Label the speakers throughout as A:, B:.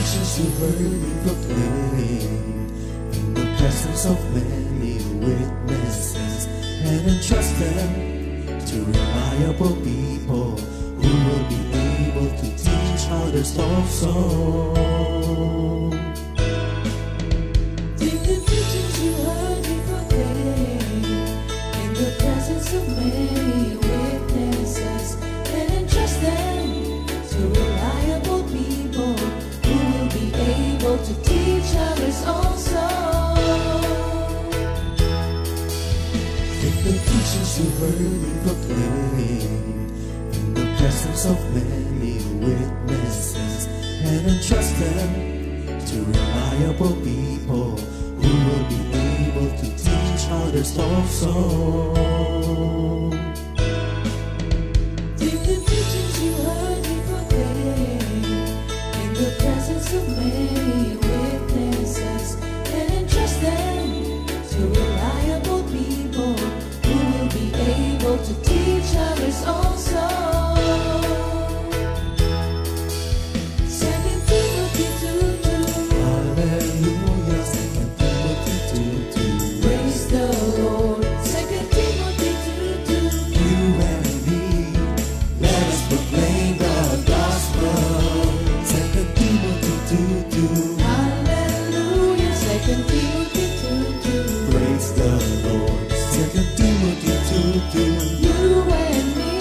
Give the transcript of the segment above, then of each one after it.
A: teachings you heard me proclaim in the presence of many witnesses, and entrust them to reliable people who will be able to teach others also.
B: Take the teachings you heard me proclaim in the presence of many witnesses, and entrust them to reliable people who will be able to teach others also.
A: Take the teachings you heard me proclaim in the presence of many witnesses, and entrust them to reliable people who will be able to teach others also.
B: Take the teachings you heard me proclaim in the presence of many witnesses, and entrust them to reliable people who will be able to teach others also. 2 Timothy 2:2.
A: Hallelujah, 2 Timothy 2:2.
B: Praise the Lord. 2 Timothy 2:2.
A: You and me, let us proclaim the gospel. 2 Timothy 2:2.
B: Hallelujah. 2 Timothy 2:2.
A: Praise the Lord. 2 Timothy 2:2.
B: You and me,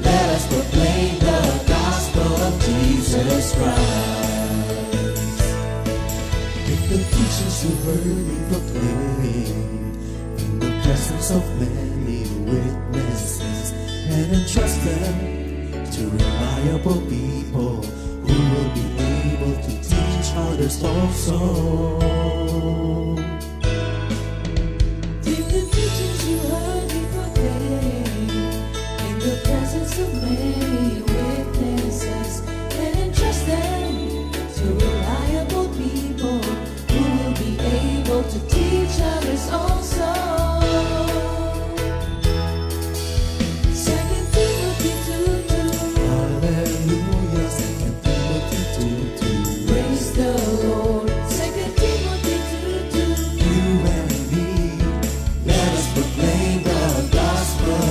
A: Let us proclaim the gospel of Jesus Christ. Take the teachings you heard me proclaim in the presence of many witnesses, and entrust them to reliable people who will be able to teach others also.
B: take the teachings you heard me proclaim in the presence of many witnesses, and entrust them to reliable people who will be able to teach others also. 2 Timothy 2:2.
A: Hallelujah, 2 Timothy 2:2.
B: Praise the Lord. 2 Timothy 2:2.
A: You and me, let us proclaim the gospel.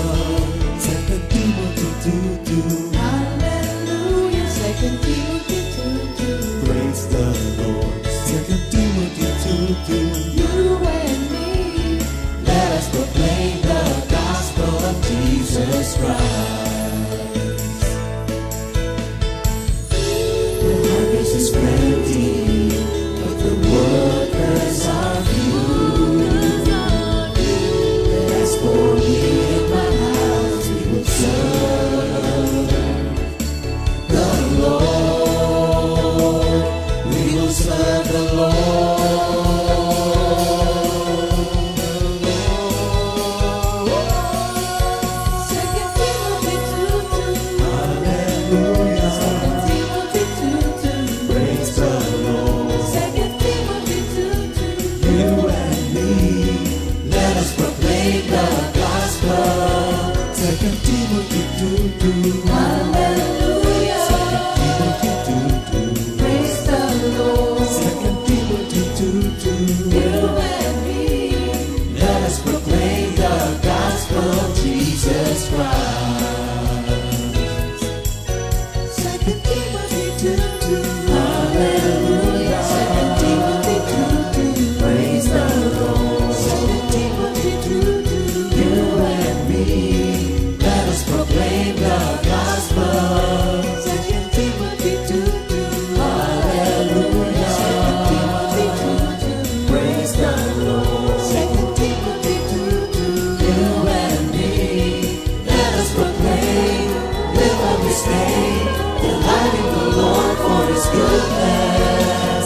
A: 2 Timothy 2:2.
B: Hallelujah. 2 Timothy 2:2.
A: Praise the Lord. 2 Timothy 2:2.
B: You and me,
A: Let us proclaim the gospel of Jesus Christ. The harvest is plenty, but the workers are few. As for me and my house, we will serve the Lord. We will serve the Lord.
B: 2 Timothy 2:2.
A: Hallelujah.
B: 2 Timothy 2:2.
A: Praise the Lord.
B: 2 Timothy 2:2.
A: You and me, let us proclaim the gospel. 2 Timothy 2:2.
B: Hallelujah.
A: 2 Timothy 2:2.
B: Praise the Lord.
A: 2 Timothy 2:2.
B: You and me,
A: Let us proclaim the gospel of Jesus Christ.
B: 2 Timothy 2:2.
A: Hallelujah.
B: 2 Timothy 2:2.
A: Praise the Lord.
B: 2 Timothy 2:2.
A: You and me, let us proclaim the gospel.
B: 2 Timothy 2:2.
A: Hallelujah.
B: 2 Timothy 2:2.
A: Praise the Lord.
B: 2 Timothy 2:2.
A: You and me, let us proclaim, live on this day, delighting the Lord for His goodness.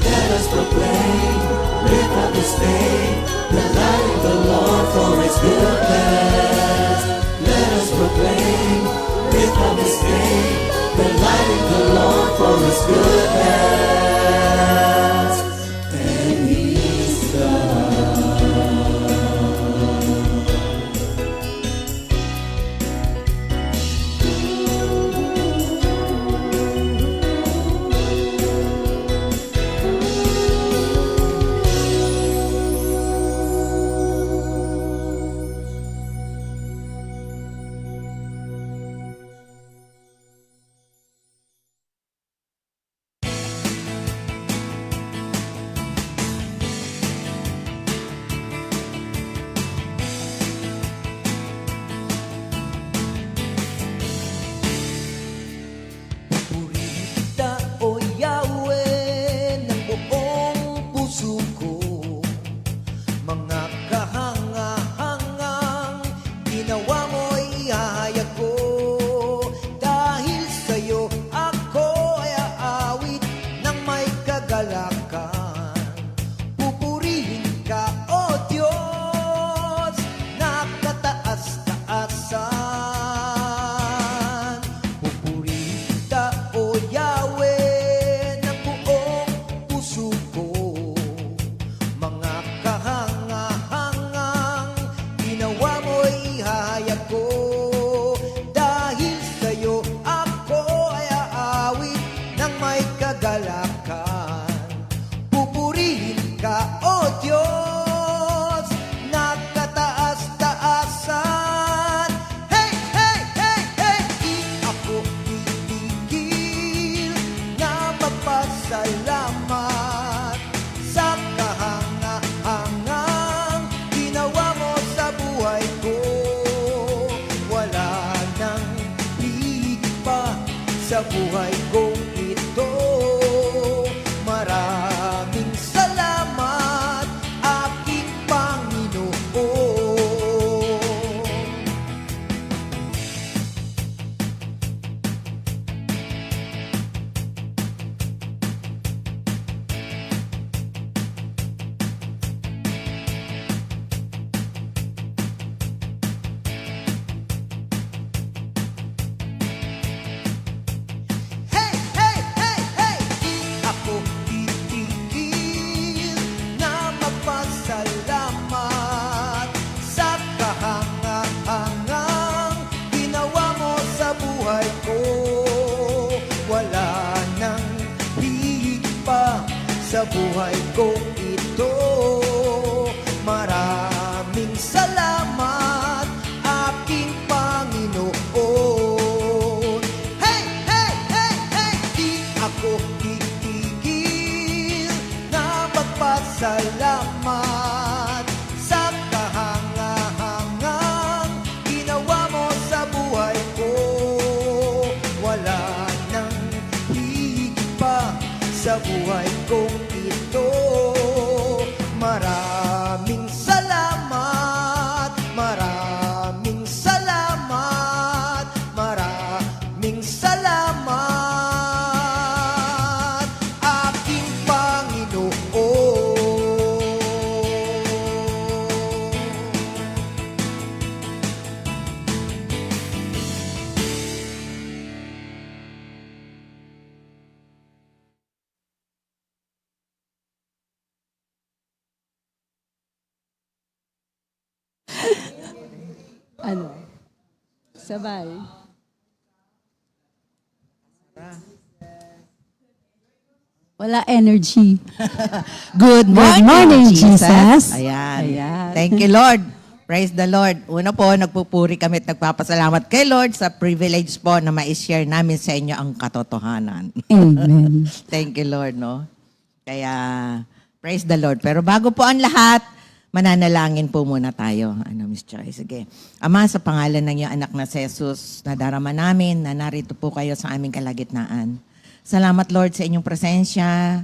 A: Let us proclaim, live on this day, delighting the Lord for His goodness. Let us proclaim, live on this day, delighting the Lord for His goodness. And He's God.
C: kagalakan. Pupurihin ka, O Diyos, nagkataas-taasan. Hey, hey, hey, hey! Di ako titigil na magpasalamat sa kahanga-hangang ginawa mo sa buhay ko. Wala nang higit pa sa buhay kong ito. Maraming salamat, aking Panginoon. Hey, hey, hey, hey! Di ako titigil na magpasalamat sa kahanga-hangang ginawa mo sa buhay ko. Wala nang higit pa sa buhay kong ito. Maraming salamat, aking Panginoon. Hey, hey, hey, hey! Di ako titigil na magpasalamat sa kahanga-hangang ginawa mo sa buhay ko. Wala nang higit pa sa buhay kong ito. Maraming salamat, maraming salamat, maraming salamat, aking Panginoon.
B: Ano? Sabay. Wala energy.
D: Good
B: morning, Jesus.
D: Ayan.
B: Ayan.
D: Thank you, Lord. Praise the Lord. Una po, nagpupuri kami at nagpapasalamat kay Lord sa privilege po na ma-share namin sa inyo ang katotohanan.
B: Amen.
D: Thank you, Lord, no? Kaya, praise the Lord. Pero bago po ang lahat, mananalangin po muna tayo. Ano, Miss Joy? Sige. Ama, sa pangalan ng iyong anak na si Jesus, nadarama namin na narito po kayo sa aming kalagitnaan. Salamat, Lord, sa inyong presensya,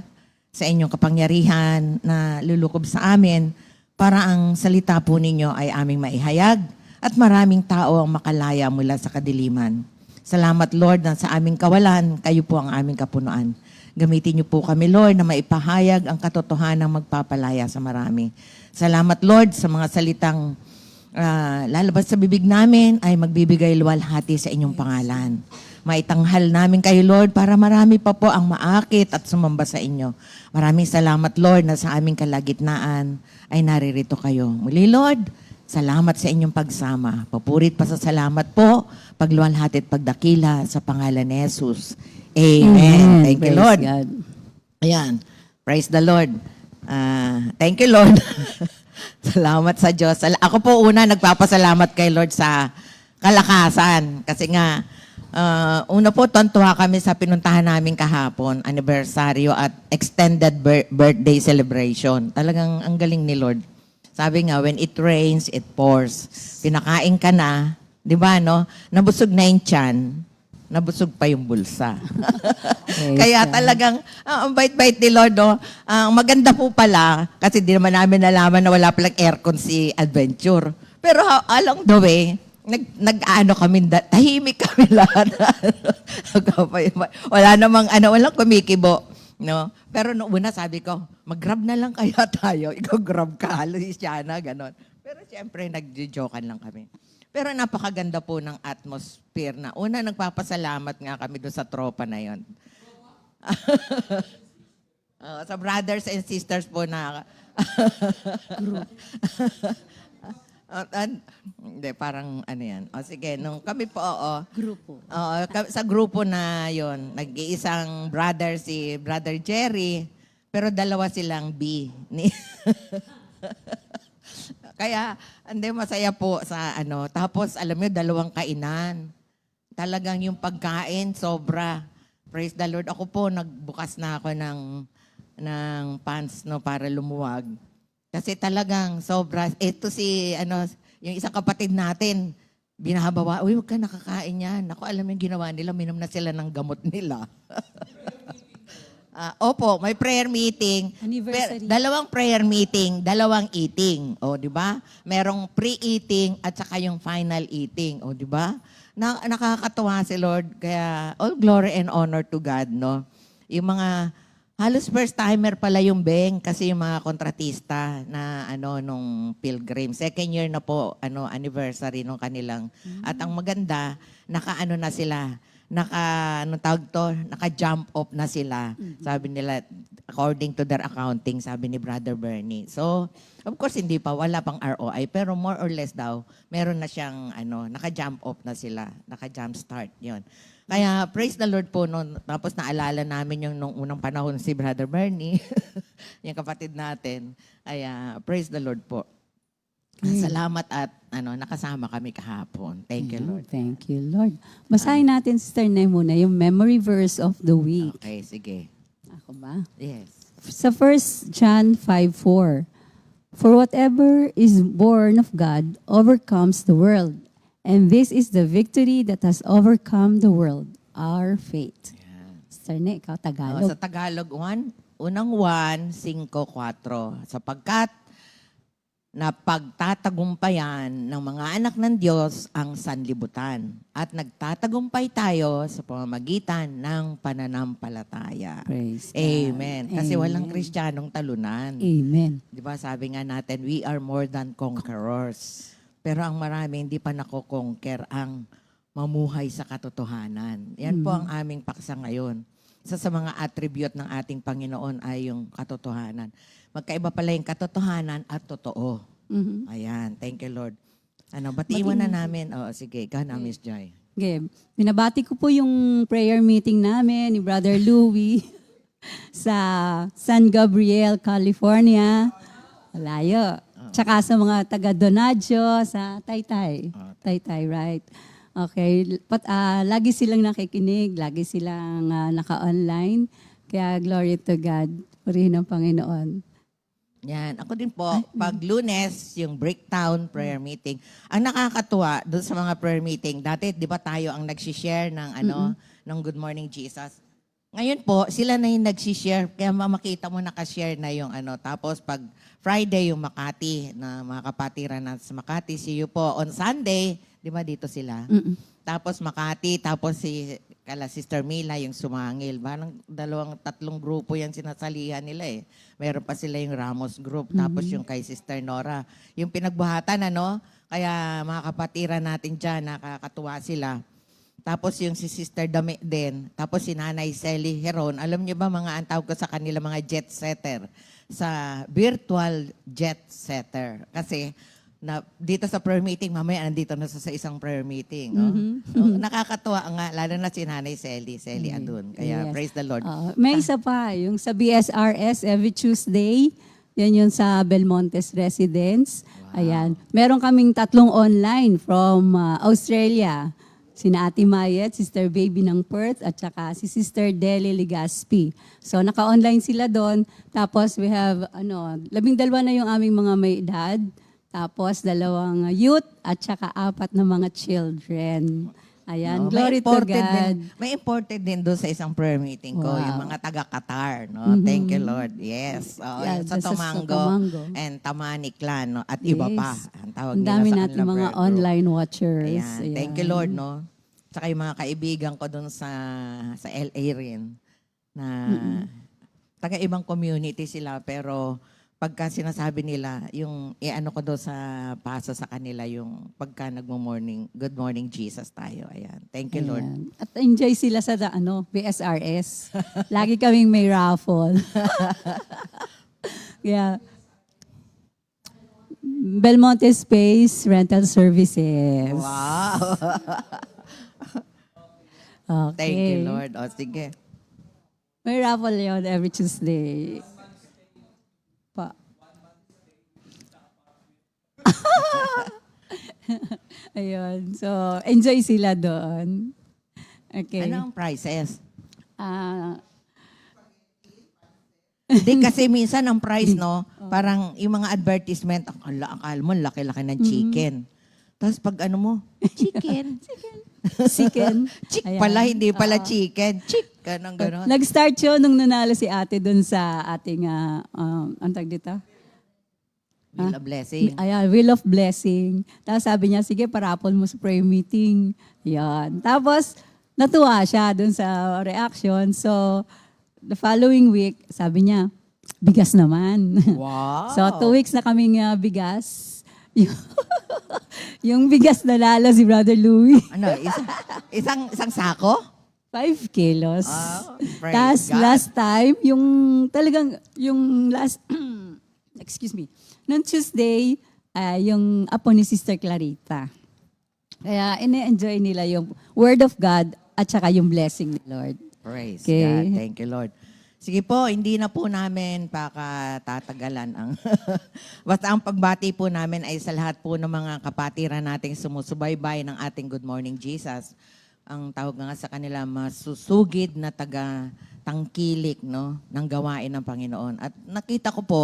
D: sa inyong kapangyarihan na lulukob sa amin para ang salita po ninyo ay aming maihayag at maraming tao ang makalaya mula sa kadiliman. Salamat, Lord, na sa aming kawalan, kayo po ang aming kapunuan. Gamitin niyo po kami, Lord, na maipahayag ang katotohanan ng magpapalaya sa marami. Salamat, Lord, sa mga salitang lalabas sa bibig namin ay magbibigay luwalhati sa inyong pangalan. Maitanghal namin kayo, Lord, para marami pa po ang maakit at sumamba sa inyo. Maraming salamat, Lord, na sa aming kalagitnaan ay naririto kayo. Muli, Lord, salamat sa inyong pagsama. Papurit pa sa salamat po, pagluwalhati at pagdakila sa pangalan ni Jesus. Amen. Thank you,
B: Praise
D: Lord.
B: God.
D: Ayan. Praise the Lord. Thank you, Lord. Salamat sa Diyos. Ako po una nagpapasalamat kay Lord sa kalakasan. Kasi nga, una po, tuwa kami sa pinuntahan namin kahapon, anniversaryo at extended birthday celebration. Talagang ang galing ni Lord. Sabi nga, when it rains, it pours. Pinakain ka na, di ba, no? Nabusog na yung tiyan, nabusog pa yung bulsa. Kaya talagang, ang bait-bait ni Lord, no? Ang maganda po pala, kasi di naman namin nalaman na wala palang aircon si Adventure. Pero along the way, nag-ano kami, tahimik kami lahat. Wala namang, walang kumikibo. No? Pero noong una sabi ko, mag-grab na lang kaya tayo. Ikaw grab ka, Luciana, ganon. Pero siyempre, nag-jokean lang kami. Pero napakaganda po ng atmosphere na. Una, nagpapasalamat nga kami doon sa tropa na yon. Sa brothers and sisters po na Hindi, parang ano yan. O sige, nung kami po, oo.
B: Grupo.
D: Oo, sa grupo na yon, nag-iisang brother si Brother Jerry, pero dalawa silang B. Kaya, hindi, masaya po sa ano. Tapos, alam mo, dalawang kainan. Talagang yung pagkain, sobra. Praise the Lord. Ako po, nagbukas na ako ng pants no, para lumuwag. Kasi talagang sobra. Ito si, ano, yung isang kapatid natin, binahabawa, uy, huwag ka nakakain yan. Ako, alam yung ginawa nila, minom na sila ng gamot nila. Opo, may prayer meeting.
B: Anniversary.
D: Dalawang prayer meeting, dalawang eating. O, di ba? Merong pre-eating at saka yung final eating. O, di ba? Nakakatuwa si Lord. Kaya, all glory and honor to God, no? Yung mga, halos first timer pala yung Beng kasi yung mga kontratista na ano nung Pilgrim. Second year na po, ano, anniversary nung kanilang. At ang maganda, naka-ano na sila, naka-jump off na sila. Sabi nila, according to their accounting, sabi ni Brother Bernie. So, of course, hindi pa, wala pang ROI, pero more or less daw, meron na siyang, ano, naka-jump off na sila, naka-jump start, yon. Kaya, praise the Lord po noon. Tapos naalala namin yung nung unang panahon si Brother Bernie, yung kapatid natin. Kaya, praise the Lord po. Salamat at ano, nakasama kami kahapon. Thank you, Lord.
E: Thank you, Lord. Basahin natin, Sister Nay, muna yung memory verse of the week.
D: Okay, sige.
E: Ako ba?
D: Yes.
E: Sa 1 John 5:4, for whatever is born of God overcomes the world. And this is the victory that has overcome the world, our faith. Sister Nay, ikaw
D: Sa
E: Tagalog.
D: Tagalog 1, unang 1, 5, 4. Sapagkat na pagtatagumpayan ng mga anak ng Diyos ang sanlibutan at nagtatagumpay tayo sa pamamagitan ng pananampalataya.
E: Praise God.
D: Amen. Kasi walang
E: Amen.
D: Kristiyanong talunan.
E: Amen.
D: Di ba sabi nga natin, we are more than conquerors. Pero ang marami hindi pa nako-conquer ang mamuhay sa katotohanan. Yan po ang aming paksa ngayon. Isa sa mga attribute ng ating Panginoon ay yung katotohanan. Magkaiba pala yung katotohanan at totoo.
E: Mhm.
D: Ayan, thank you Lord. Ano, batiwan na namin. O, sige, ikaw na, Miss Joy.
E: Okay. Binabati ko po yung prayer meeting namin ni Brother Louie sa San Gabriel, California. Malayo. Tsaka sa mga taga Donadio sa Taytay. Taytay, right? Okay. Lagi silang nakikinig, lagi silang naka-online. Kaya glory to God. Purihin ang Panginoon.
D: Yan. Ako din po, pag Lunes, yung breakdown prayer meeting, ang nakakatuwa doon sa mga prayer meeting, dati, di ba tayo ang nagsishare ng, ano, ng Good Morning Jesus? Ngayon po, sila na yung nagsishare, kaya makita mo nakashare na yung ano. Tapos pag Friday, yung Makati, na mga kapatiran natin sa Makati, see you po. On Sunday, di ba dito sila? Tapos Makati, tapos kala Sister Mila, yung Sumangil. Parang 2-3 grupo yan sinasalihan nila eh. Meron pa sila yung Ramos Group, tapos yung kay Sister Nora. Yung pinagbuhatan, ano? Kaya mga kapatiran natin dyan, nakakatuwa sila. Tapos yung si Sister Dami din. Tapos si Nanay Sally Heron. Alam niyo ba mga ang tawag ko sa kanila mga jet setter? Sa virtual jet setter. Kasi dito sa prayer meeting, mamaya nandito na sa isang prayer meeting. Oh. Oh, nakakatuwa nga, lalo na si Nanay Sally Adun. Kaya
E: Yes.
D: praise the Lord.
E: May isa pa, yung sa BSRS every Tuesday. Yan yun sa Belmontes Residence. Ayan. Meron kaming 3 online from Australia. Sina Ate Mayet, Sister Baby ng Perth, at saka si Sister Deli Ligaspi. So, naka-online sila doon. Tapos, we have, 12 na yung aming mga may edad. Tapos, 2 youth, at saka 4 na mga children. Ayan,
D: No,
E: glory to God.
D: May imported din doon sa isang prayer meeting ko,
E: Wow.
D: yung mga taga-Qatar. No? Thank you, Lord. Yes. Oh,
E: Yeah,
D: yung sa
E: sa
D: Tomango
E: Tomango.
D: and Tamani Clan. No? At iba pa. Ang tawag
E: Ang
D: nila
E: dami
D: sa
E: natin
D: kanilang
E: mga
D: prayer group.
E: online watchers.
D: Ayan. Thank you, Lord, no? Tsaka yung mga kaibigan ko doon sa LA rin na taga-ibang community sila pero pagka sinasabi nila, yung ano ko doon sa paso sa kanila, yung pagka good morning Jesus tayo. Ayan. Thank you, Lord.
E: Ayan. At enjoy sila sa BSRS. Lagi kaming may raffle. Kaya, Belmonte Space Rental Services.
D: Wow.
E: Okay.
D: Thank you, Lord. O, sige.
E: May raffle yun every Tuesday. Pa. Ayun. So, enjoy sila doon. Okay.
D: Ano ang prices?
E: Ah,
D: Hindi kasi minsan ang price, no? Parang yung mga advertisement, akala mo, laki-laki ng chicken. Tapos pag ano mo, chicken.
E: chicken.
D: Chick
E: Ayan.
D: pala, hindi pala chicken. Chick, ganun, ganun.
E: Nag-start yun nung nanalo si ate doon sa ating, ang tag dito?
D: Will of blessing.
E: Ayan, Will of Blessing. Tapos sabi niya, sige, parapon mo sa prayer meeting. Yan. Tapos, natuwa siya dun sa reaction. So, the following week, sabi niya, bigas naman.
D: Wow.
E: So, 2 weeks na kaming bigas. Yung bigas na lalo si Brother Louie.
D: Ano, isang sako?
E: 5 kilos.
D: Oh, praise
E: Tapos
D: God.
E: last time, yung last, excuse me, noong Tuesday, yung apo ni Sister Clarita. Kaya ine-enjoy nila yung Word of God at saka yung blessing ni Lord.
D: Praise
E: Okay.
D: God. Thank you, Lord. Sige po, hindi na po namin pakatatagalan ang... Basta ang pagbati po namin ay sa lahat po ng mga kapatiran nating sumusubaybay ng ating Good Morning Jesus. Ang tawag nga sa kanila, masusugid na taga-tangkilik, no, ng gawain ng Panginoon. At nakita ko po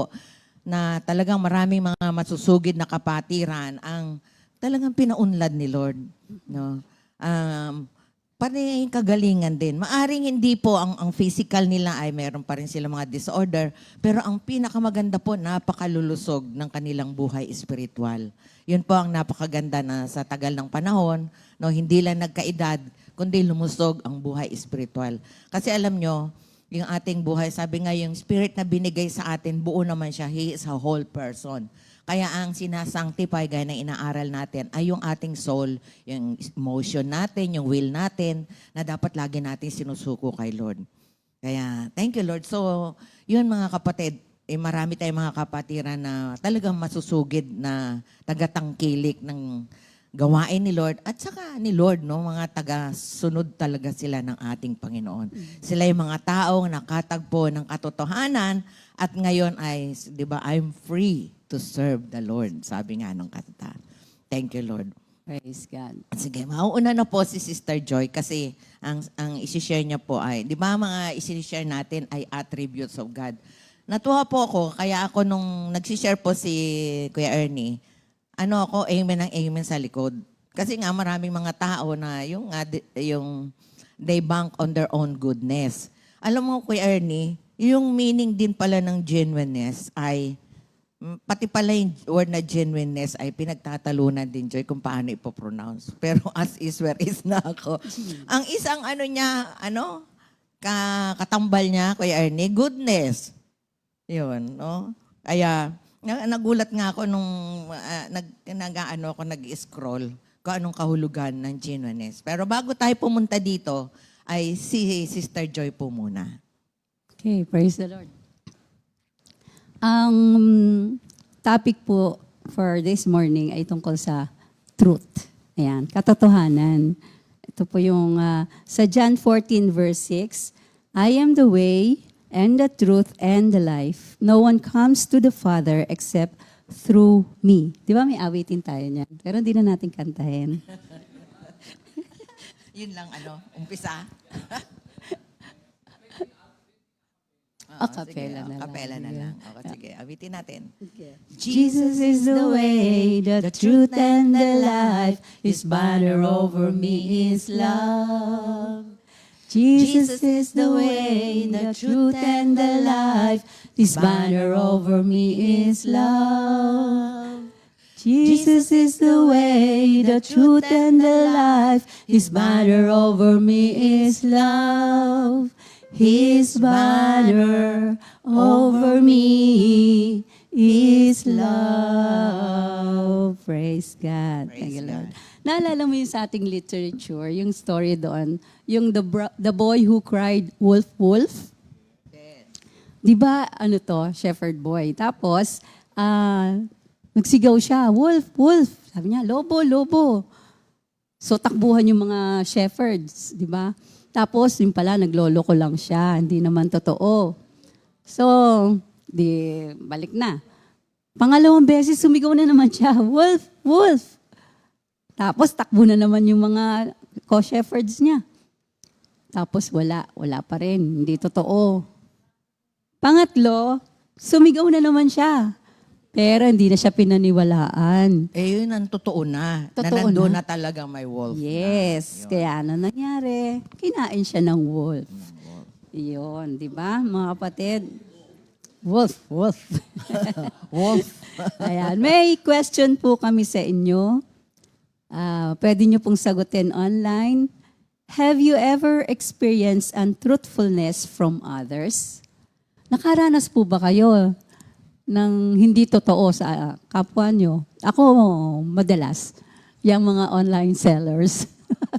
D: na talagang maraming mga masusugid na kapatiran ang talagang pinaunlad ni Lord. No? Pati kagalingan din. Maaring hindi po ang physical nila ay meron pa rin sila mga disorder, pero ang pinakamaganda po, napakalulusog ng kanilang buhay espiritual. Yun po ang napakaganda na sa tagal ng panahon, no, hindi lang nagkaedad, kundi lumusog ang buhay espiritual. Kasi alam nyo, yung ating buhay, sabi nga yung spirit na binigay sa atin, buo naman siya. He is a whole person. Kaya ang sinasanctify, gaya ng inaaral natin, ay yung ating soul, yung emotion natin, yung will natin, na dapat lagi natin sinusuko kay Lord. Kaya, thank you, Lord. So, yun mga kapatid, marami tayong mga kapatiran na talagang masusugid na tagatangkilik ng gawain ni Lord at saka ni Lord, no, mga taga-sunod talaga sila ng ating Panginoon. Sila yung mga taong nakatagpo ng katotohanan at ngayon ay, di ba, I'm free to serve the Lord. Sabi nga ng kanta. Thank you, Lord.
E: Praise God.
D: Sige, mauuna na po si Sister Joy kasi ang isi-share niya po ay, di ba mga isi-share natin ay attributes of God. Natuwa po ako, kaya ako nung nag-share po si Kuya Ernie, ako, amen ang amen sa likod. Kasi nga maraming mga tao na yung they bank on their own goodness. Alam mo, Kuya Ernie, yung meaning din pala ng genuineness ay, pati pala yung word na genuineness ay pinagtatalunan din, Joy, kung paano ipopronounce. Pero as is where is na ako. Ang isang katambal niya, Kuya Ernie, goodness. Yun, no? Kaya, nagulat nga ako nung nag-scroll kung anong kahulugan ng genuineness. Pero bago tayo pumunta dito, ay si Sister Joy po muna.
E: Okay, praise the Lord. Ang topic po for this morning ay tungkol sa truth. Ayan, katotohanan. Ito po yung sa John 14 verse 6, I am the way and the truth and the life. No one comes to the Father except through me. Di ba may awitin tayo niyan? Pero hindi na natin kantahin.
D: Yun lang, umpisa.
E: Acapella na lang.
D: Acapella na lang. Okay, sige, awitin natin.
E: Jesus is the way, the truth, and the life. His banner over me is love. Jesus is the way, the truth, and the life. His banner over me is love. Jesus is the way, the truth, and the life. His banner over me is love. His banner over me is love. Praise God. Thank you, Lord. Naalala mo yung sa ating literature, yung story doon, yung the boy who cried, wolf, wolf? Di ba, shepherd boy. Tapos, Nagsigaw siya, wolf, wolf. Sabi niya, lobo, lobo. So takbuhan yung mga shepherds, di ba? Tapos yung pala, nagloloko lang siya, hindi naman totoo. So, di balik na. Pangalawang beses, sumigaw na naman siya, wolf, wolf. Tapos takbo na naman yung mga co-shepherds niya. Tapos wala pa rin, hindi totoo. Pangatlo, sumigaw na naman siya. Pero hindi na siya pinaniwalaan.
D: Eh, yun ang totoo na.
E: Totoo
D: na nandun
E: na.
D: na talaga may wolf.
E: Yes, kaya ano nangyari? Kinain siya ng wolf. Iyon, di ba mga kapatid? Wolf, wolf.
D: Wolf.
E: Ayan, may question po kami sa inyo. Pwede nyo pong sagutin online. Have you ever experienced untruthfulness from others? Nakaranas po ba kayo ng hindi totoo sa kapwa nyo? Ako, madalas, yung mga online sellers.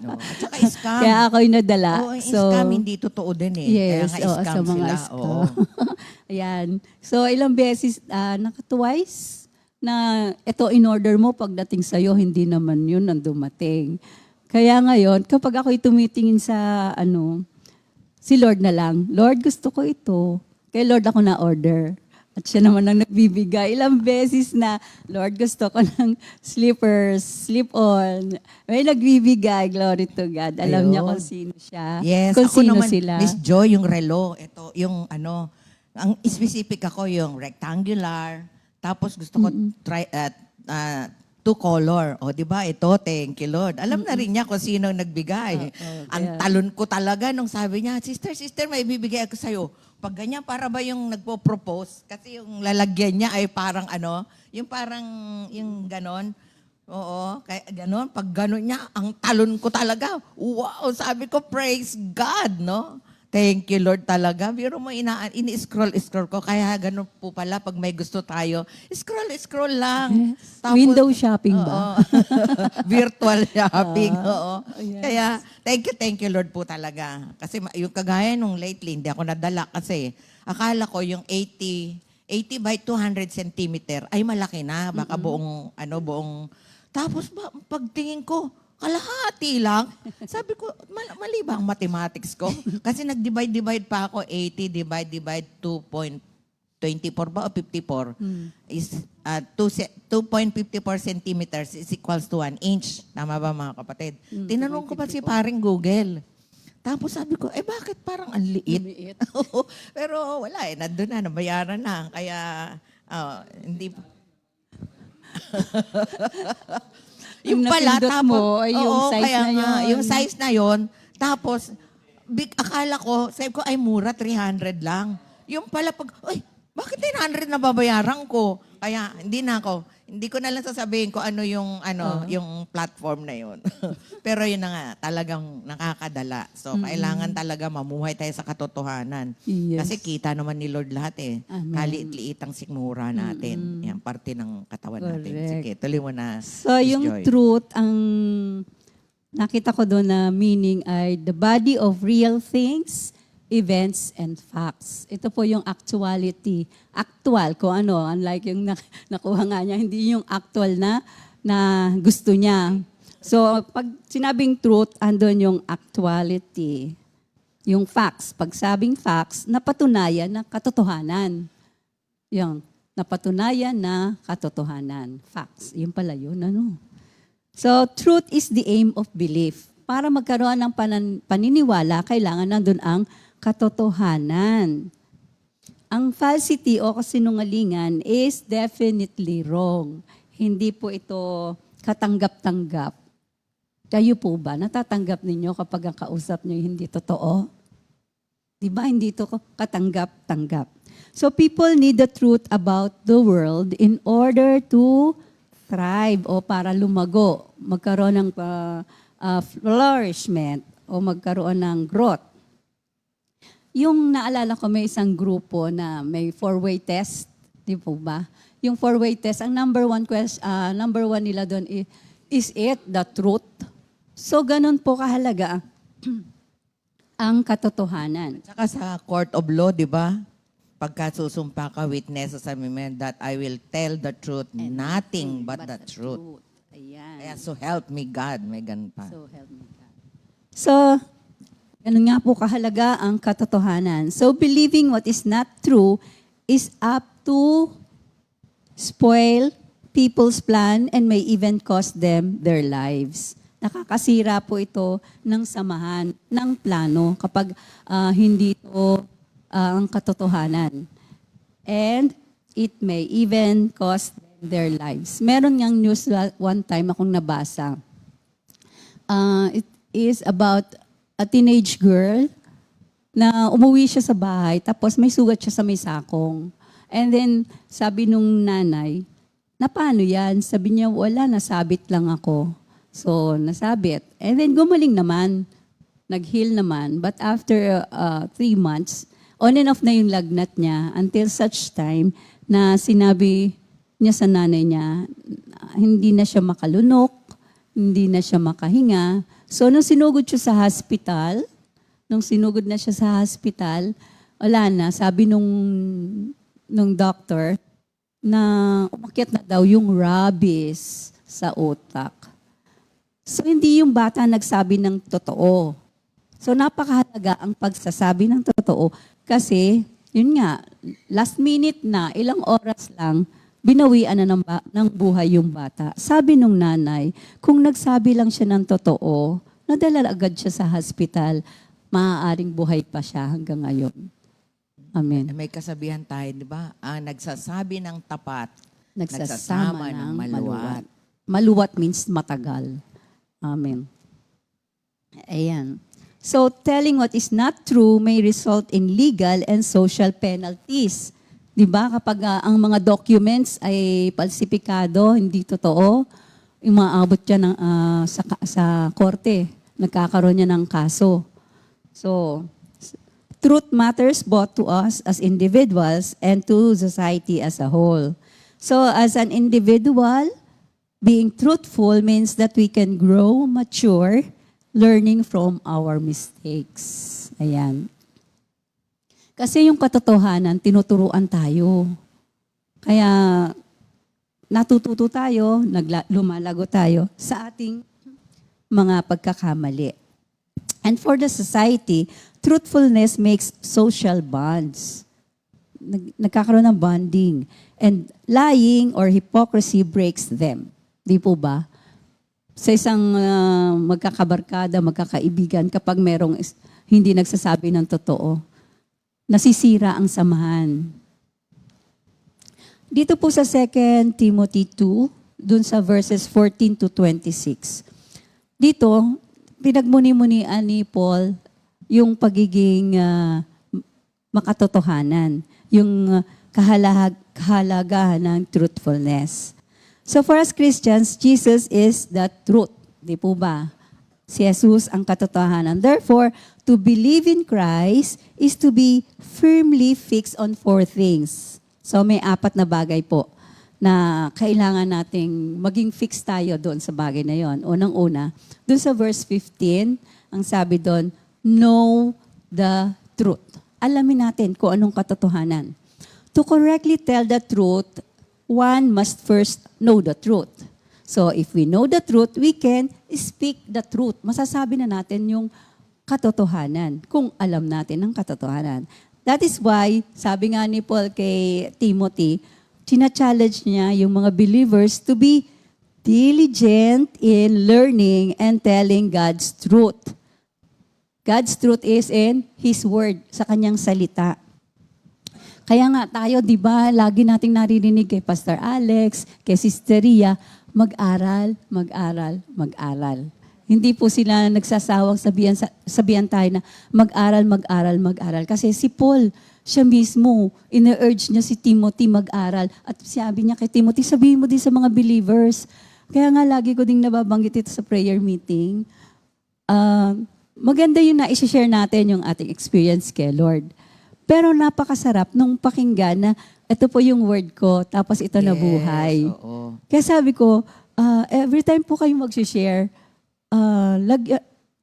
D: No. At saka scam.
E: Kaya ako'y nadala.
D: Oo, yung scam hindi totoo din eh.
E: Yes,
D: Kaya nga
E: oo,
D: scam
E: sa mga
D: sila.
E: scam.
D: Oo.
E: Ayan. So, ilang beses, twice na ito in-order mo pagdating sa'yo, hindi naman yun ang dumating. Kaya ngayon, kapag ako'y tumitingin sa, si Lord na lang, Lord, gusto ko ito. Kay Lord ako na-order. At siya naman ang nagbibigay. Ilang beses na, Lord, gusto ko ng slippers, slip-on. May nagbibigay, glory to God. Alam niya
D: Ayun.
E: kung sino siya.
D: Yes,
E: Kung
D: ako
E: sino
D: naman,
E: sila.
D: Miss Joy, yung relo, ito, yung ang specific ako, yung rectangular, tapos gusto ko two color. O, di ba? Ito, thank you, Lord. Alam na rin niya kung sino nagbigay. Ang talon ko talaga nung sabi niya, sister, may bibigay ako sa'yo. Pag ganyan, para ba yung nagpo-propose? Kasi yung lalagyan niya ay parang yung ganon. Oo, kaya ganon. Pag ganon niya, ang talon ko talaga. Wow, sabi ko, praise God, no? Thank you, Lord, talaga. Biro mo, ini-scroll ko. Kaya ganun po pala, pag may gusto tayo, scroll lang.
E: Yes. Window shopping ba?
D: Oo. Virtual shopping, oo.
E: Yes.
D: Kaya, thank you, Lord po talaga. Kasi yung kagaya nung lately, hindi ako nadala kasi akala ko yung 80 by 200 centimeter ay malaki na. Baka buong. Tapos pagtingin ko, kalahati lang. Sabi ko, mali ba ang mathematics ko? Kasi nag-divide pa ako, 80 divide 2.24 ba o 54 is 2.54 centimeters is equals to 1 inch. Tama ba mga kapatid? Tinanong ko pa si paring Google. Tapos sabi ko, bakit parang ang liit? Pero wala nandun na, nabayaran na. Kaya, hindi yung pala,
E: napindot
D: tapos,
E: mo ay yung size
D: kaya
E: na
D: nga,
E: yun.
D: yung size na yon. Tapos, akala ko, sabi ko, ay mura, 300 lang. Yung pala, bakit 900 na babayaran ko? Kaya, hindi ko na lang sasabihin ko ano yung platform na yun. Pero yun na nga, talagang nakakadala. So, kailangan talaga mamuhay tayo sa katotohanan.
E: Yes.
D: Kasi kita naman ni Lord lahat eh.
E: Amen.
D: Kaliit-liit ang sikmura natin. Yan, parte ng katawan natin.
E: Correct.
D: Sige, tuloy mo na.
E: So,
D: Miss
E: yung
D: Joy.
E: truth, ang nakita ko doon na meaning ay the body of real things, events, and facts. Ito po yung actuality. Actual, kung ano, unlike yung nakuha nga niya, hindi yung actual na gusto niya. So, pag sinabing truth, andun yung actuality. Yung facts. Pag sabing facts, napatunayan na katotohanan. Yung napatunayan na katotohanan. Facts. Yun pala yun, So, truth is the aim of belief. Para magkaroon ng paniniwala, kailangan nandun ang katotohanan. Ang falsity o kasinungalingan is definitely wrong. Hindi po ito katanggap-tanggap. Kayo po ba, natatanggap ninyo kapag ang kausap nyo hindi totoo? Di ba, hindi ito katanggap-tanggap. So people need the truth about the world in order to thrive o para lumago, magkaroon ng flourishment o magkaroon ng growth. Yung naalala ko, may isang grupo na may 4-way test, di po ba? Yung 4-way test, ang number one nila doon is it the truth? So, ganun po kahalaga ang katotohanan.
D: Saka sa court of law, di ba? pagkasusumpa ka, witness sa amin that I will tell the truth, nothing but the truth.
E: Ayan.
D: Kaya so help me God, may ganun pa.
E: So, help me God. So, ganun nga po kahalaga ang katotohanan. So, believing what is not true is up to spoil people's plan and may even cost them their lives. Nakakasira po ito ng samahan, ng plano kapag hindi ito ang katotohanan. And it may even cost them their lives. Meron ngang news one time akong nabasa. It is about a teenage girl na umuwi siya sa bahay tapos may sugat siya sa may sakong. And then sabi nung nanay, na paano yan? Sabi niya, wala, nasabit lang ako. So, nasabit. And then gumaling naman. Nag-heal naman. But after 3 months, on and off na yung lagnat niya until such time na sinabi niya sa nanay niya, hindi na siya makalunok, hindi na siya makahinga. So, nung sinugod siya sa hospital, wala na. Sabi nung doctor, na umakyat na daw yung rabies sa utak. So, hindi yung bata nagsabi ng totoo. So, napakahalaga ang pagsasabi ng totoo kasi, yun nga, last minute na, ilang oras lang, binawian na ng buhay yung bata. Sabi nung nanay, kung nagsabi lang siya ng totoo, nadala agad siya sa hospital, maaaring buhay pa siya hanggang ngayon. Amen.
D: May kasabihan tayo, di ba? Ang nagsasabi ng tapat,
E: Nagsasama ng maluwat. Maluwat means matagal. Amen. Ayan. So, telling what is not true may result in legal and social penalties. Di ba? Kapag ang mga documents ay falsipikado, hindi totoo, umaabot yan sa korte. Nagkakaroon niya ng kaso. So, truth matters both to us as individuals and to society as a whole. So, as an individual, being truthful means that we can grow, mature, learning from our mistakes. Ayan. Kasi yung katotohanan, tinuturuan tayo. Kaya natututo tayo, lumalago tayo sa ating mga pagkakamali. And for the society, truthfulness makes social bonds. Nagkakaroon ng bonding. And lying or hypocrisy breaks them. Di po ba? Sa isang magkakabarkada, magkakaibigan, kapag merong hindi nagsasabi ng totoo, nasisira ang samahan. Dito po sa 2 Timothy 2, dun sa verses 14 to 26. Dito, pinagmuni-munian ni Paul yung pagiging makatotohanan, yung kahalagahan ng truthfulness. So for us Christians, Jesus is the truth. Di po ba? Si Jesus ang katotohanan. Therefore, to believe in Christ is to be firmly fixed on 4 things. So may 4 na bagay po na kailangan nating maging fixed tayo doon sa bagay na yon. Unang-una, doon sa verse 15, ang sabi doon, know the truth. Alamin natin kung anong katotohanan. To correctly tell the truth, one must first know the truth. So if we know the truth, we can speak the truth. Masasabi na natin yung katotohanan kung alam natin ang katotohanan. That is why, sabi nga ni Paul kay Timothy, china-challenge niya yung mga believers to be diligent in learning and telling God's truth. God's truth is in His Word, sa Kanyang salita. Kaya nga tayo, di ba, lagi nating naririnig kay Pastor Alex, kay Sister Ria, mag-aral, mag-aral, mag-aral. Hindi po sila nagsasawang sabihan tayo na mag-aral, mag-aral, mag-aral. Kasi si Paul, siya mismo, ina-urge niya si Timothy mag-aral. At sabi niya kay Timothy, sabihin mo din sa mga believers. Kaya nga lagi ko ding nababanggit ito sa prayer meeting. Maganda yun na i-share natin yung ating experience kay Lord. Pero napakasarap nung pakinggan na ito po yung word ko, tapos ito na buhay.
D: Oo.
E: Kaya sabi ko, every time po kayo mag-share,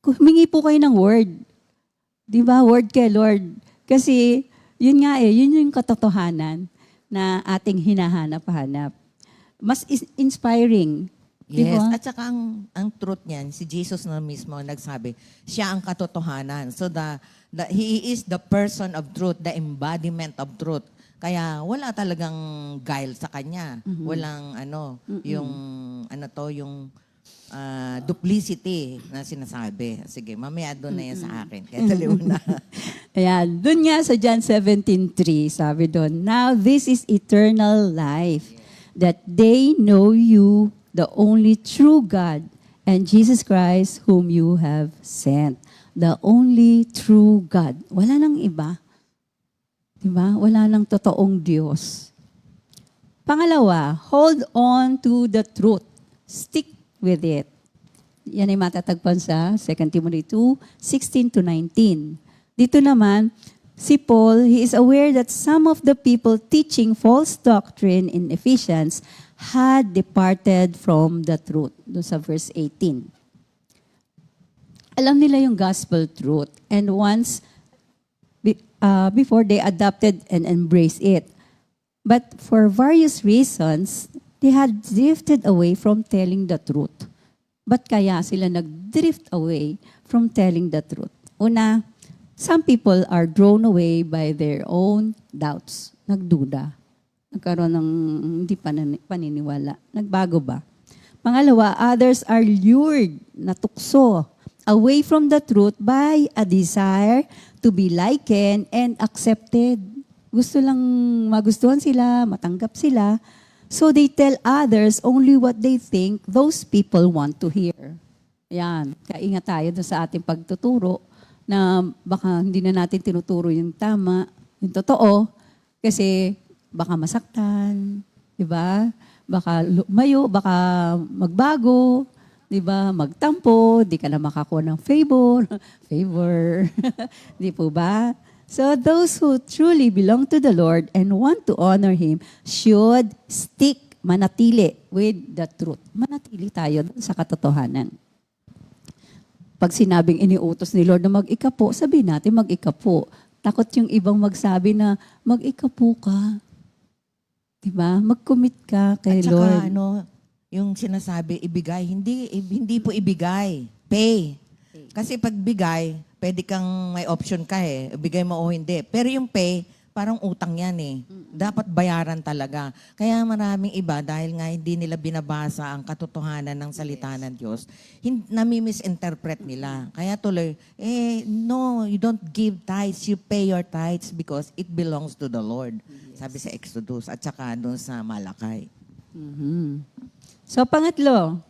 E: humingi po kayo ng word. Di ba? Word kay Lord. Kasi Yun nga yun yung katotohanan na ating hinahanap-hanap. Mas inspiring. Di
D: Yes,
E: ba?
D: at saka ang truth niyan, si Jesus na mismo nagsabi, siya ang katotohanan. So he is the person of truth, the embodiment of truth. Kaya wala talagang guile sa kanya. Walang yung duplicity na sinasabi. Sige, mamaya doon na yan sa akin. Kaya dali mo na.
E: Ayan, dun nga sa John 17:3, sabi doon, "Now this is eternal life, that they know you, the only true God, and Jesus Christ whom you have sent." The only true God. Wala nang iba. Diba? Wala nang totoong Diyos. Pangalawa, hold on to the truth. Stick with it. Yan ay matatagpan sa 2 Timothy 2:16-19. Dito naman, si Paul, he is aware that some of the people teaching false doctrine in Ephesians had departed from the truth. Doon sa verse 18. Alam nila yung gospel truth. And once, before they adopted and embraced it. But for various reasons, they had drifted away from telling the truth. Ba't kaya sila nag-drift away from telling the truth? Una, some people are drawn away by their own doubts. Nagduda. Nagkaroon ng hindi paniniwala. Nagbago ba? Pangalawa, others are lured, natukso, away from the truth by a desire to be likened and accepted. Gusto lang magustuhan sila, matanggap sila. So they tell others only what they think those people want to hear. Yan. Kaya ingat tayo doon sa ating pagtuturo na baka hindi na natin tinuturo yung tama, yung totoo, kasi baka masaktan, di ba? Baka lumayo, baka magbago, di ba? Magtampo, di ka na makakuha ng favor. Favor. Di po ba? So those who truly belong to the Lord and want to honor Him should stick, manatili with the truth. Manatili tayo dun sa katotohanan. Pag sinabing iniutos ni Lord na mag-ikapo, sabihin natin mag-ikapo. Takot yung ibang magsabi na mag-ikapo ka. Diba? Mag-commit ka kay
D: At saka
E: Lord.
D: yung sinasabi, ibigay. Hindi po ibigay. Pay. Kasi pag bigay, pwede kang may option ka ibigay mo o hindi. Pero yung pay, parang utang yan Dapat bayaran talaga. Kaya maraming iba, dahil nga hindi nila binabasa ang katotohanan ng salita ng Diyos, nami-misinterpret nila. Kaya tuloy, no, you don't give tithes, you pay your tithes because it belongs to the Lord. Sabi sa Exodus at saka doon sa Malakay.
E: So, pangatlo.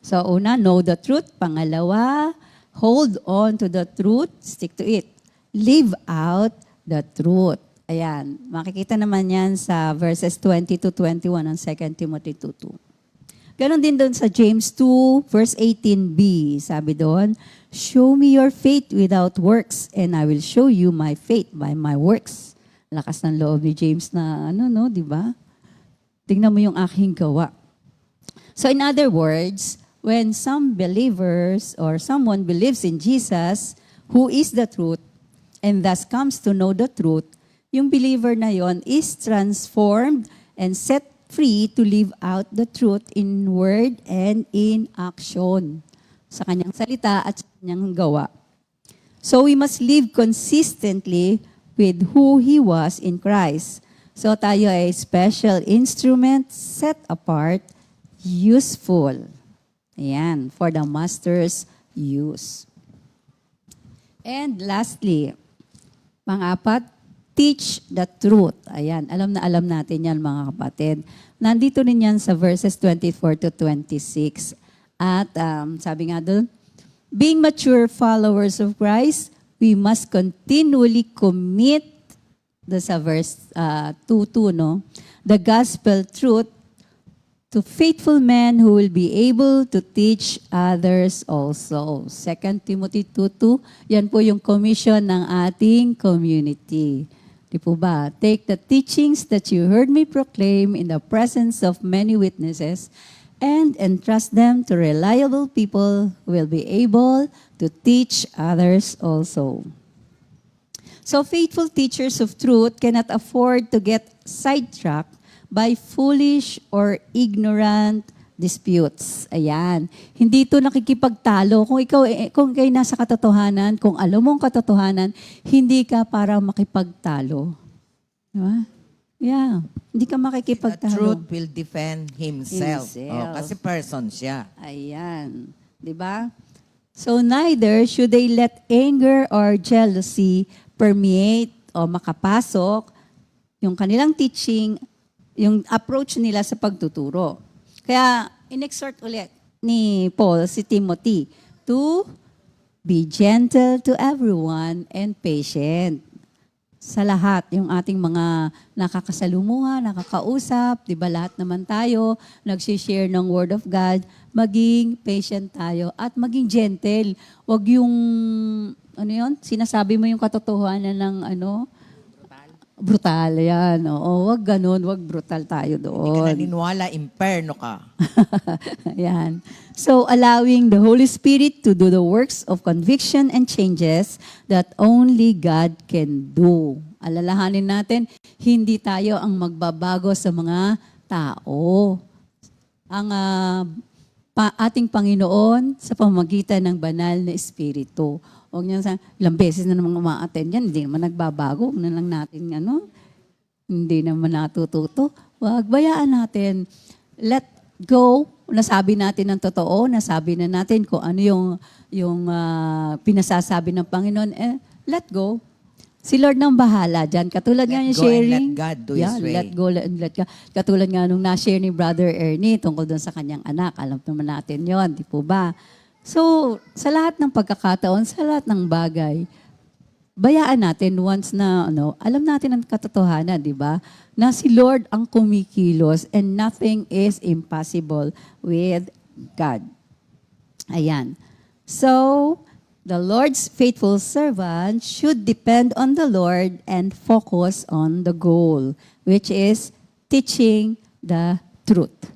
E: So, una, know the truth. Pangalawa, hold on to the truth. Stick to it. Live out the truth. Ayan. Makikita naman yan sa verses 20-21 ng 2 Timothy 2:2. Ganon din doon sa James 2, verse 18b. Sabi doon, "Show me your faith without works, and I will show you my faith by my works." Lakas ng loob ni James na di ba? Tingnan mo yung aking gawa. So in other words, when some believers or someone believes in Jesus, who is the truth, and thus comes to know the truth, yung believer na yon is transformed and set free to live out the truth in word and in action. Sa kanyang salita at sa kanyang gawa. So we must live consistently with who He was in Christ. So tayo ay special instrument, set apart, useful. Ayan, for the Master's use. And lastly, pang-apat, teach the truth. Ayan, alam na alam natin yan mga kapatid. Nandito rin yan sa verses 24-26. At sabi nga doon, being mature followers of Christ, we must continually commit, sa verse 2:2, the gospel truth to faithful men who will be able to teach others also. 2 Timothy 2:2, yan po yung commission ng ating community. Di po ba? Take the teachings that you heard me proclaim in the presence of many witnesses and entrust them to reliable people who will be able to teach others also. So faithful teachers of truth cannot afford to get sidetracked by foolish or ignorant disputes. Ayan. Hindi ito nakikipagtalo. Kung ikaw nasa katotohanan, kung alam mo ang katotohanan, hindi ka para makipagtalo. Di ba? Yeah. Hindi ka
D: The
E: makikipagtalo.
D: truth will defend himself.
E: Himself.
D: Oh, kasi person siya.
E: Ayan. Di ba? So neither should they let anger or jealousy permeate o makapasok yung kanilang teaching, yung approach nila sa pagtuturo. Kaya in-exhort ulit ni Paul si Timothy to be gentle to everyone and patient. Sa lahat, yung ating mga nakakasalumuha, nakakausap, di ba lahat naman tayo, nagsishare ng Word of God, maging patient tayo at maging gentle. Huwag yung, ano yun, sinasabi mo yung katotohanan ng brutal, yan. Oo, wag ganun, wag brutal tayo
D: Hindi ka
E: doon.
D: naniniwala, imperno ka.
E: Yan. So, allowing the Holy Spirit to do the works of conviction and changes that only God can do. Alalahanin natin, hindi tayo ang magbabago sa mga tao. Ang ating Panginoon sa pamamagitan ng banal na Espiritu. Huwag niya sa ilang beses na naman uma-attend yan, hindi naman nagbabago. Huwag na lang natin, hindi naman natututo. Huwag, bayaan natin. Let go. Nasabi natin ng totoo, nasabi na natin kung ano yung pinasasabi ng Panginoon. Let go. Si Lord nang bahala dyan. Katulad nga
D: Let
E: yung
D: go and
E: sharing.
D: let God do His way.
E: Let go and let God. Katulad nga nung na-share ni Brother Ernie tungkol doon sa kanyang anak. Alam naman natin yon, di po ba? So, sa lahat ng pagkakataon, sa lahat ng bagay, bayaan natin once na, alam natin ang katotohanan, di ba? Na si Lord ang kumikilos and nothing is impossible with God. Ayan. So, the Lord's faithful servant should depend on the Lord and focus on the goal, which is teaching the truth.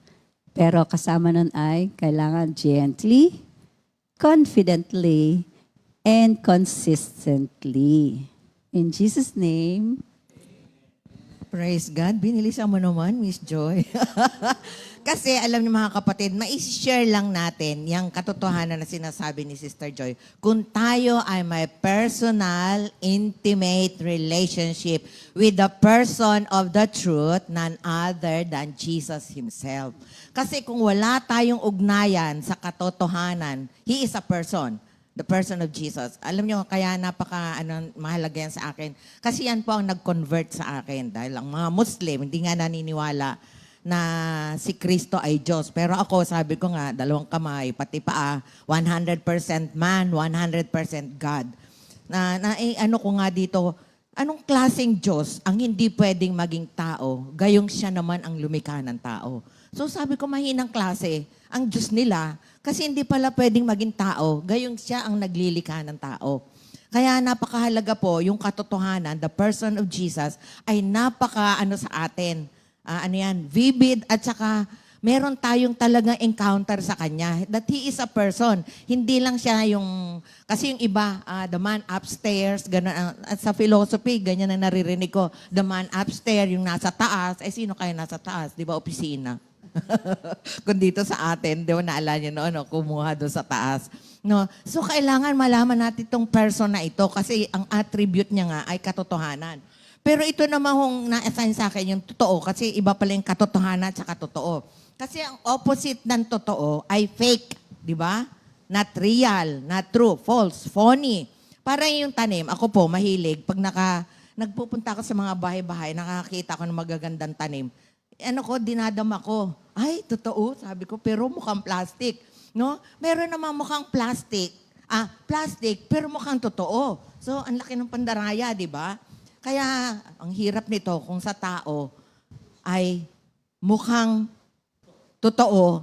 E: Pero kasama nun ay kailangan gently, confidently, and consistently. In Jesus' name,
D: Praise God. Binilisan mo naman, Miss Joy. Kasi alam niyo mga kapatid, ma-share lang natin yung katotohanan na sinasabi ni Sister Joy. Kung tayo ay may personal, intimate relationship with the person of the truth, none other than Jesus Himself. Kasi kung wala tayong ugnayan sa katotohanan, He is a person. The person of Jesus. Alam niyo, kaya mahalaga yan sa akin. Kasi yan po ang nag-convert sa akin. Dahil ang mga Muslim, hindi nga naniniwala na si Kristo ay Diyos. Pero ako, sabi ko nga, 2 kamay, pati paa, 100% man, 100% God. Ano ko nga dito, anong klaseng Diyos ang hindi pwedeng maging tao, gayong siya naman ang lumikha ng tao. So sabi ko, mahinang klase ang Diyos nila, kasi hindi pala pwedeng maging tao, gayong siya ang naglilikha ng tao. Kaya napakahalaga po yung katotohanan, the person of Jesus, ay sa atin. Vivid at saka meron tayong talagang encounter sa Kanya. That He is a person. Hindi lang siya kasi yung iba, the man upstairs, ganun, at sa philosophy, ganyan ang naririnig ko, the man upstairs, yung nasa taas, sino kayo nasa taas? Di ba, opisina? Kung dito sa atin, di ba, naalala nyo noon, kumuha doon sa taas. No? So, kailangan malaman natin itong person na ito kasi ang attribute niya nga ay katotohanan. Pero ito naman kung na-assign sa akin yung totoo kasi iba pala yung katotohanan at saka totoo. Kasi ang opposite ng totoo ay fake, di ba? Not real, not true, false, phony. Para yung tanim, ako po mahilig, pag nagpupunta ako sa mga bahay-bahay, nakakita ko ng magagandang tanim, dinadama ko. Ay, totoo, sabi ko, pero mukhang plastic. No? Meron naman mukhang plastic, pero mukhang totoo. So, ang laki ng pandaraya, di ba? Kaya, ang hirap nito kung sa tao ay mukhang totoo,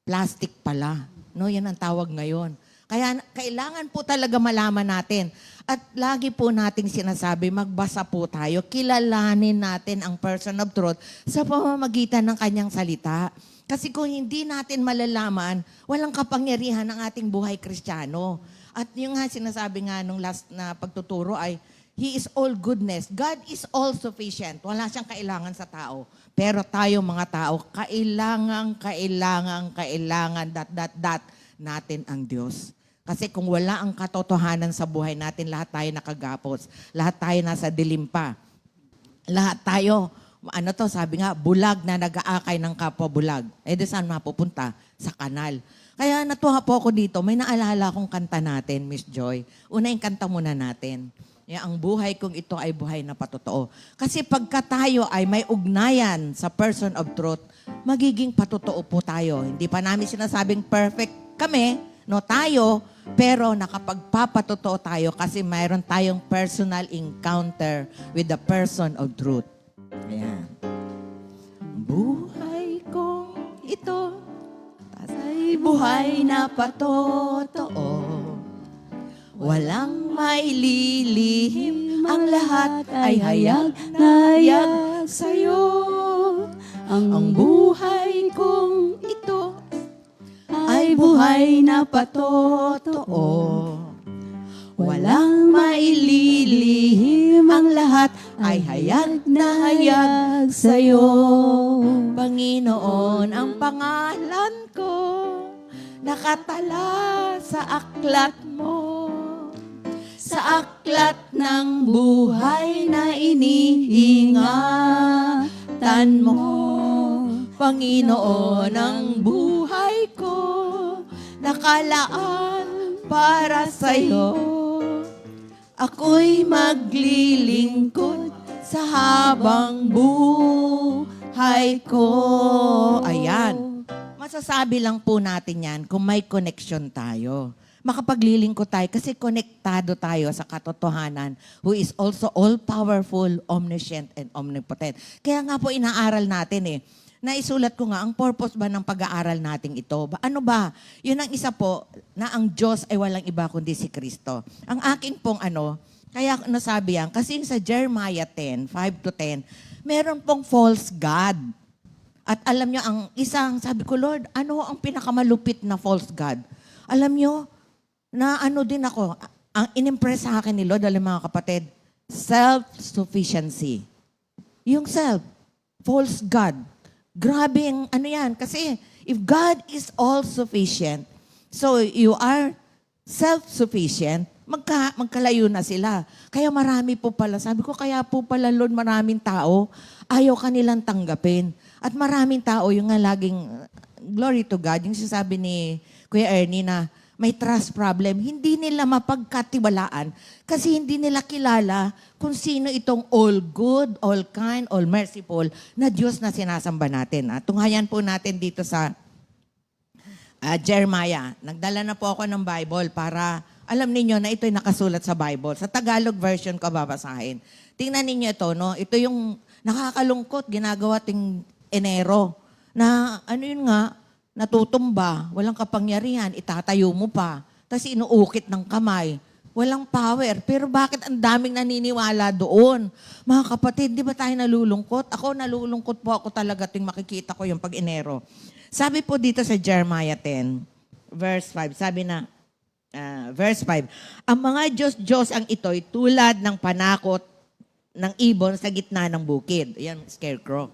D: plastic pala. No, yan ang tawag ngayon. Kaya kailangan po talaga malaman natin. At lagi po nating sinasabi, magbasa po tayo, kilalanin natin ang person of truth sa pamamagitan ng kanyang salita. Kasi kung hindi natin malalaman, walang kapangyarihan ng ating buhay Kristiyano. At yung nga sinasabi nga nung last na pagtuturo ay, He is all goodness. God is all sufficient. Wala siyang kailangan sa tao. Pero tayo mga tao, kailangan natin ang Diyos. Kasi kung wala ang katotohanan sa buhay natin, lahat tayo nakagapos. Lahat tayo nasa dilim pa. Lahat tayo, sabi nga, bulag na nag-aakay ng kapwa bulag. Di saan mapupunta? Sa kanal. Kaya natuwa po ako dito, may naalala akong kanta natin, Miss Joy. Una yung kanta muna natin. Ang buhay kong ito ay buhay na patotoo. Kasi pagka tayo ay may ugnayan sa person of truth, magiging patotoo po tayo. Hindi pa namin sinasabing perfect kami, tayo, pero nakapagpapatotoo tayo kasi mayroon tayong personal encounter with the person of truth. Ayan. Buhay kong ito ay buhay na patotoo. Walang maililihim, ang lahat ay hayag na hayag sa'yo. Ang buhay kong ito ay buhay na patotoo. Walang maililihim, ang lahat ay hayag na hayag sa'yo. Panginoon, ang pangalan ko nakatala sa aklat mo. Sa aklat ng buhay na iniingatan mo. Panginoon, ang buhay ko nakalaan para sa'yo. Ako'y maglilingkod sa habang buhay ko. Ayan. Masasabi lang po natin yan kung may connection tayo. Makapaglilingkod tayo kasi konektado tayo sa katotohanan who is also all-powerful, omniscient, and omnipotent. Kaya nga po inaaral natin Naisulat ko nga, ang purpose ba ng pag-aaral natin ito? Ano ba? Yun ang isa po, na ang Diyos ay walang iba kundi si Kristo. Ang akin pong kaya nasabi yan, kasi sa Jeremiah 10, 5-10, meron pong false God. At alam nyo, ang isang, sabi ko, Lord, ano ang pinakamalupit na false God? Alam nyo, na din ako, ang inimpress sa akin ni Lord, alam mga kapatid, self-sufficiency. Yung self, false God. Grabe ang yan. Kasi if God is all-sufficient, so you are self-sufficient, magkalayo na sila. Kaya marami po pala, sabi ko, kaya po pala Lord, maraming tao, ayaw kanilang tanggapin. At maraming tao, yung nga laging, glory to God, yung sinasabi ni Kuya Ernie na, may trust problem, hindi nila mapagkatiwalaan kasi hindi nila kilala kung sino itong all good, all kind, all merciful na Diyos na sinasamba natin. Tunghayan po natin dito sa Jeremiah. Nagdala na po ako ng Bible para alam ninyo na ito'y nakasulat sa Bible. Sa Tagalog version ko babasahin. Tingnan ninyo ito, Ito yung nakakalungkot, ginagawa ting Enero. Na yun nga, natutumba, walang kapangyarihan, itatayo mo pa. Tapos inuukit ng kamay. Walang power. Pero bakit ang daming naniniwala doon? Mga kapatid, di ba tayo nalulungkot? Ako nalulungkot po ako talaga tuwing makikita ko yung pag-Enero. Sabi po dito sa Jeremiah 10, verse 5, sabi na, verse 5, ang mga Diyos-Diyos ang ito'y tulad ng panakot ng ibon sa gitna ng bukid. Ayan, scarecrow.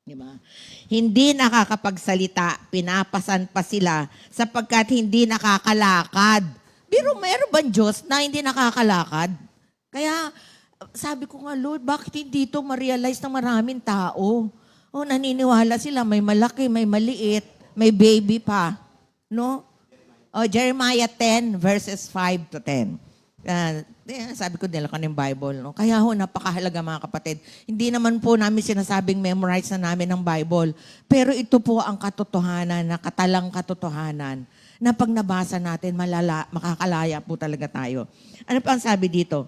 D: Diba? Hindi nakakapagsalita, pinapasan pa sila sapagkat hindi nakakalakad. Pero meron ba Diyos na hindi nakakalakad? Kaya sabi ko nga, Lord, bakit hindi ito ma-realize ng maraming tao? Naniniwala sila, may malaki, may maliit, may baby pa. No? Jeremiah 10 verses 5-10. Sabi ko nila kanina Bible. No? Kaya napakahalaga mga kapatid. Hindi naman po namin sinasabing memorize na namin ng Bible. Pero ito po ang katotohanan, nakatalang katotohanan, na pag nabasa natin, makakalaya po talaga tayo. Ano pa ang sabi dito?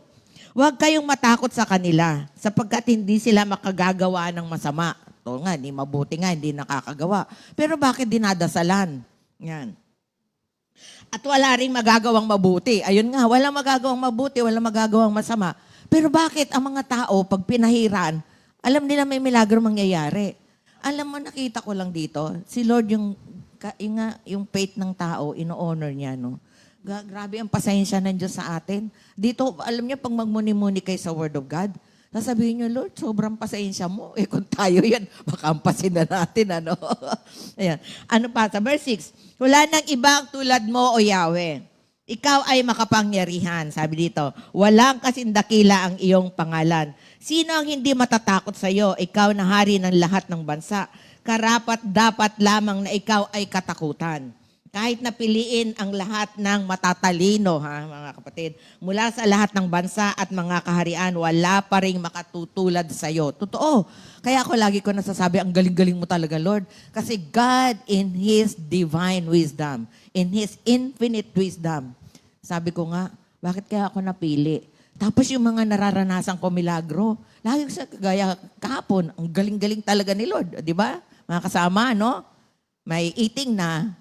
D: Huwag kayong matakot sa kanila, sapagkat hindi sila makagagawa ng masama. Ito nga, hindi mabuti nga, hindi nakakagawa. Pero bakit dinadasalan? Yan. At wala ring magagawang mabuti. Ayun nga, walang magagawang mabuti, walang magagawang masama. Pero bakit ang mga tao, pag pinahiraan, alam nila may milagro mangyayari? Alam mo, nakita ko lang dito, si Lord yung faith ng tao, ino-honor niya, no? Grabe ang pasensya ng Diyos sa atin. Dito, alam niyo, pag magmuni-muni kayo sa Word of God, sasabihin niyo, Lord, sobrang pasensya mo. Eh, kung tayo yan, baka ampasin na natin, ano? Ayan. Ano pa? Sa verse 6, wala nang ibang tulad mo, O Yahweh. Ikaw ay makapangyarihan. Sabi dito, walang kasindakila ang iyong pangalan. Sino ang hindi matatakot sa iyo? Ikaw na hari ng lahat ng bansa. Karapat dapat lamang na ikaw ay katakutan. Kahit napiliin ang lahat ng matatalino, ha, mga kapatid, mula sa lahat ng bansa at mga kaharian, wala pa rin makatutulad sa iyo. Totoo. Kaya ako lagi ko nasasabi, ang galing-galing mo talaga, Lord. Kasi God in His divine wisdom, in His infinite wisdom, sabi ko nga, bakit kaya ako napili? Tapos yung mga nararanasan ko milagro, lagi ko sa kagaya kahapon, ang galing-galing talaga ni Lord. Di ba? Mga kasama, no? May eating na,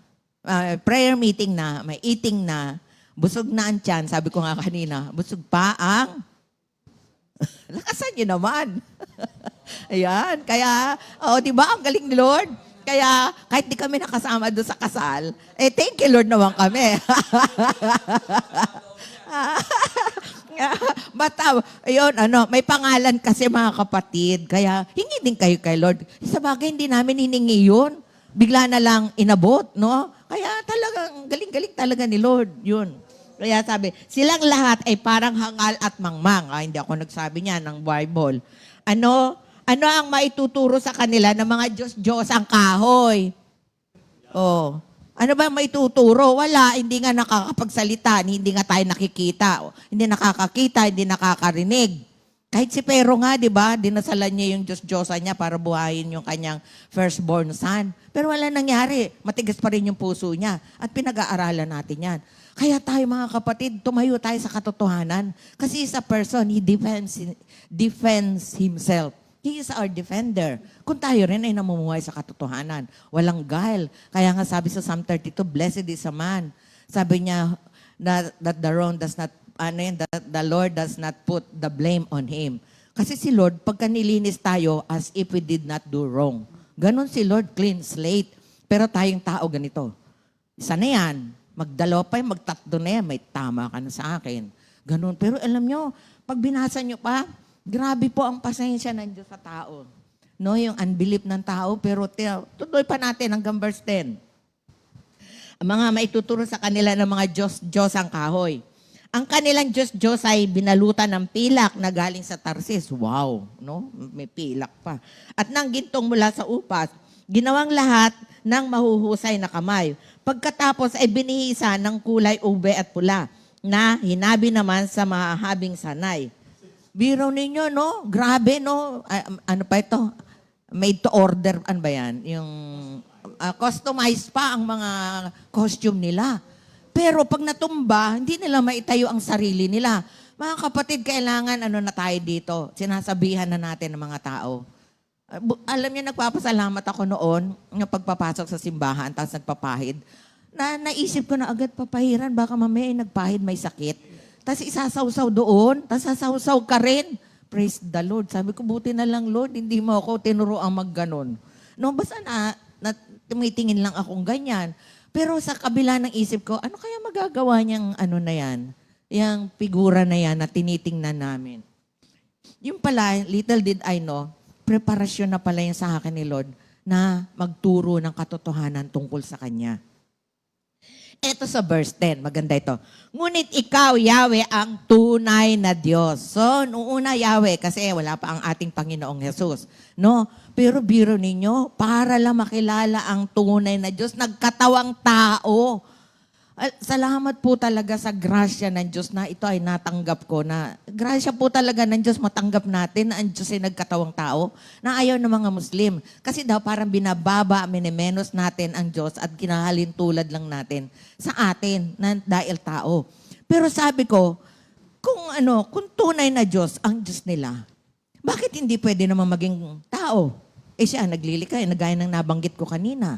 D: prayer meeting na, may eating na, busog na ang tiyan, sabi ko nga kanina, busog pa ang, lakasan niyo naman. Ayan, kaya, di ba, ang galing ni Lord? Kaya, kahit di kami nakasama doon sa kasal, thank you Lord naman kami. Basta, ayun, may pangalan kasi mga kapatid, kaya hingi din kayo kay Lord. Sa bagay, hindi namin hiningi yun. Bigla na lang inabot, no? Kaya talagang galing-galing talaga ni Lord, yun. Kaya sabi, silang lahat ay parang hangal at mangmang. Hindi ako nagsabi niya ng Bible. Ano ang maituturo sa kanila ng mga Diyos-Diyos ang kahoy? Oh. Ano ba maituturo? Wala, hindi nga nakakapagsalita, hindi nga tayo nakikita. Hindi nakakakita, hindi nakakarinig. Kahit si Pero nga, di ba, dinasalan niya yung Diyos-Diyosa niya para buhayin yung kanyang firstborn son. Pero wala nangyari. Matigas pa rin yung puso niya. At pinag-aaralan natin yan. Kaya tayo mga kapatid, tumayo tayo sa katotohanan. Kasi is a person, he defends himself. He is our defender. Kung tayo rin ay namumuhay sa katotohanan, walang guile. Kaya nga sabi sa Psalm 32, blessed is a man. Sabi niya that the wrong does not that the Lord does not put the blame on him. Kasi si Lord, pagka nilinis tayo as if we did not do wrong. Ganon si Lord, clean slate. Pero tayong tao ganito. Isa na yan. Magdalawa pa yan, magtatlo na yan. May tama ka na sa akin. Ganon. Pero alam nyo, pag binasa nyo pa, grabe po ang pasensya ng Diyos sa tao. No, yung unbelief ng tao. Pero tuloy pa natin hanggang verse 10. Ang mga maituturo sa kanila ng mga Diyos ang kahoy. Ang kanilang Diyos ay binalutan ng pilak na galing sa Tarsis. Wow, no? May pilak pa. At ng gintong mula sa upas, ginawang lahat ng mahuhusay na kamay. Pagkatapos ay binihisa ng kulay ube at pula na hinabi naman sa mahahabing sanay. Biro ninyo, no? Grabe, no? Ano pa ito? Made to order. Ano ba yan? Yung customized pa ang mga costume nila. Pero pag natumba, hindi nila maitayo ang sarili nila. Mga kapatid, kailangan na tayo dito. Sinasabihan na natin ng mga tao. Alam niyo, nagpapasalamat ako noon ng pagpapasok sa simbahan, tapos nagpapahid. Naisip ko na agad papahiran, baka mamaya nagpahid may sakit. Tapos isasawsaw doon, tapos sasawsaw ka rin. Praise the Lord. Sabi ko, buti na lang Lord, hindi mo ako tinuruang magganon. No, basta tumitingin lang akong ganyan. Pero sa kabila ng isip ko, ano kaya magagawa niyang na yan? Yung figura na yan na tinitingnan namin. Yung pala, little did I know, preparasyon na pala yan sa akin ni Lord na magturo ng katotohanan tungkol sa Kanya. Ito sa verse 10, maganda ito. Ngunit ikaw, Yahweh, ang tunay na Diyos. So, noong una, Yahweh, kasi wala pa ang ating Panginoong Jesus. No? Pero biro ninyo, para lang makilala ang tunay na Diyos, nagkatawang tao. Salamat po talaga sa grasya ng Diyos na ito ay natanggap ko na grasya po talaga ng Diyos matanggap natin na ang Diyos ay nagkatawang tao na ayaw ng mga Muslim. Kasi daw parang binababa, minimenos natin ang Diyos at kinahalin tulad lang natin sa atin na dahil tao. Pero sabi ko, kung tunay na Diyos ang Diyos nila, bakit hindi pwede naman maging tao? Siya naglilikha, nagaya ng nabanggit ko kanina.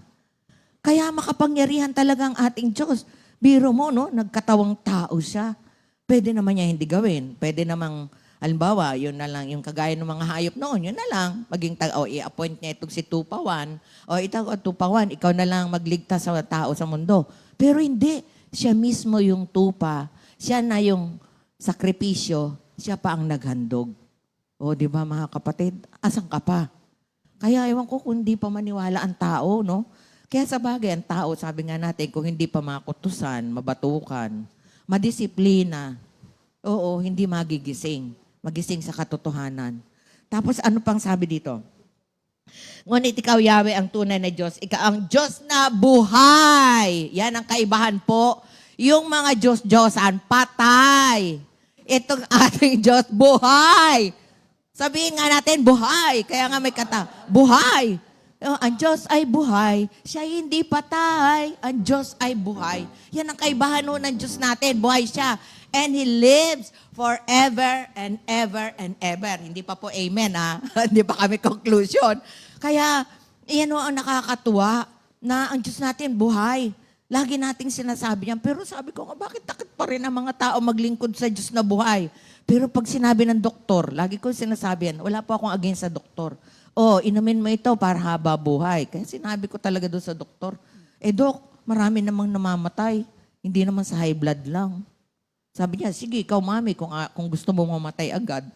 D: Kaya makapangyarihan talaga ang ating Diyos. Biro mo, no? Nagkatawang tao siya. Pwede naman niya hindi gawin. Pwede namang, halimbawa, yun na lang, yung kagaya ng mga hayop noon, yun na lang. Maging i-appoint niya itong si Tupawan. O ito, Tupawan, ikaw na lang magligtas sa tao sa mundo. Pero hindi. Siya mismo yung tupa. Siya na yung sakripisyo. Siya pa ang naghandog. O, di ba mga kapatid? Asan ka pa? Kaya ewan ko kung hindi pa maniwala ang tao, no? Kaya sa bagay, ang tao, sabi nga natin, kung hindi pa makutusan, mabatukan, madisiplina, oo, hindi magigising. Magising sa katotohanan. Tapos ano pang sabi dito? Ngunit ikaw, Yahweh, ang tunay na Diyos. Ikaw ang Diyos na buhay. Yan ang kaibahan po. Yung mga Diyos-Diyosan, patay. Itong ating Diyos, buhay. Sabihin nga natin, buhay. Kaya nga may kata, buhay. Ang Diyos ay buhay. Siya hindi patay. Ang Diyos ay buhay. Yan ang kaibahan nun ng Diyos natin. Buhay siya. And He lives forever and ever and ever. Hindi pa po amen, ha? Hindi pa kami conclusion. Kaya, yan ang nakakatuwa na ang Diyos natin buhay. Lagi nating sinasabi yan. Pero sabi ko, bakit takot pa rin ang mga tao maglingkod sa Diyos na buhay? Pero pag sinabi ng doktor, lagi ko sinasabi yan, wala po akong against sa doktor. Inumin mo ito para haba buhay. Kaya sinabi ko talaga doon sa doktor, Dok, marami namang namamatay. Hindi naman sa high blood lang. Sabi niya, sige, ikaw mami, kung gusto mo mamatay agad.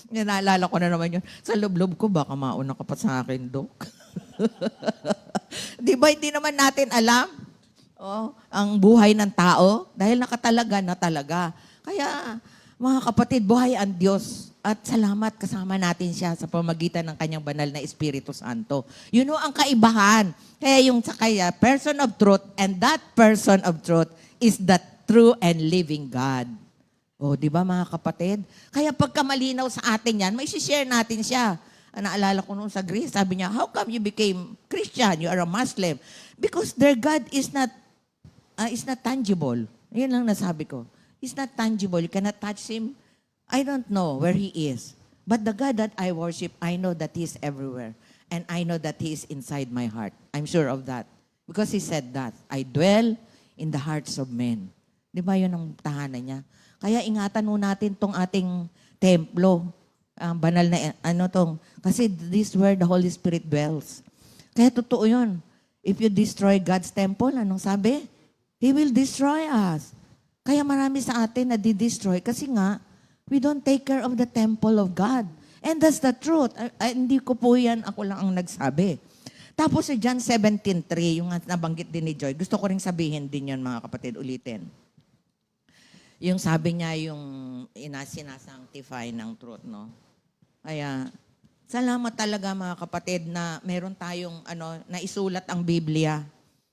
D: Naalala ko na naman yun. Sa loob-loob ko, baka mauna ka pa sa akin, Dok. Di ba, hindi naman natin alam ang buhay ng tao dahil nakatalaga na talaga. Kaya, mga kapatid, buhay ang Diyos. At salamat, kasama natin siya sa pamagitan ng kanyang banal na Espiritu Santo. Yun o ang kaibahan. Kaya yung sa kaya, person of truth, and that person of truth is the true and living God. Di ba mga kapatid? Kaya pagka malinaw sa atin yan, may share natin siya. Naalala ko nung sa Greece, sabi niya, how come you became Christian? You are a Muslim. Because their God is not tangible. Yun lang nasabi ko. He's not tangible. You cannot touch Him. I don't know where He is. But the God that I worship, I know that He is everywhere. And I know that He is inside my heart. I'm sure of that. Because He said that, I dwell in the hearts of men. Di ba yun ang tahanan niya? Kaya ingatan mo natin tong ating templo. Banal na, kasi this is where the Holy Spirit dwells. Kaya totoo yun. If you destroy God's temple, anong sabi? He will destroy us. Kaya marami sa atin na di-destroy kasi nga, we don't take care of the temple of God. And that's the truth. Hindi ko po yan, ako lang ang nagsabi. Tapos sa John 17:3, yung nabanggit din ni Joy, gusto ko rin sabihin din yun mga kapatid, ulitin. Yung sabi niya, yung sinasanctify ng truth, no? Kaya, salamat talaga mga kapatid na meron tayong naisulat ang Biblia.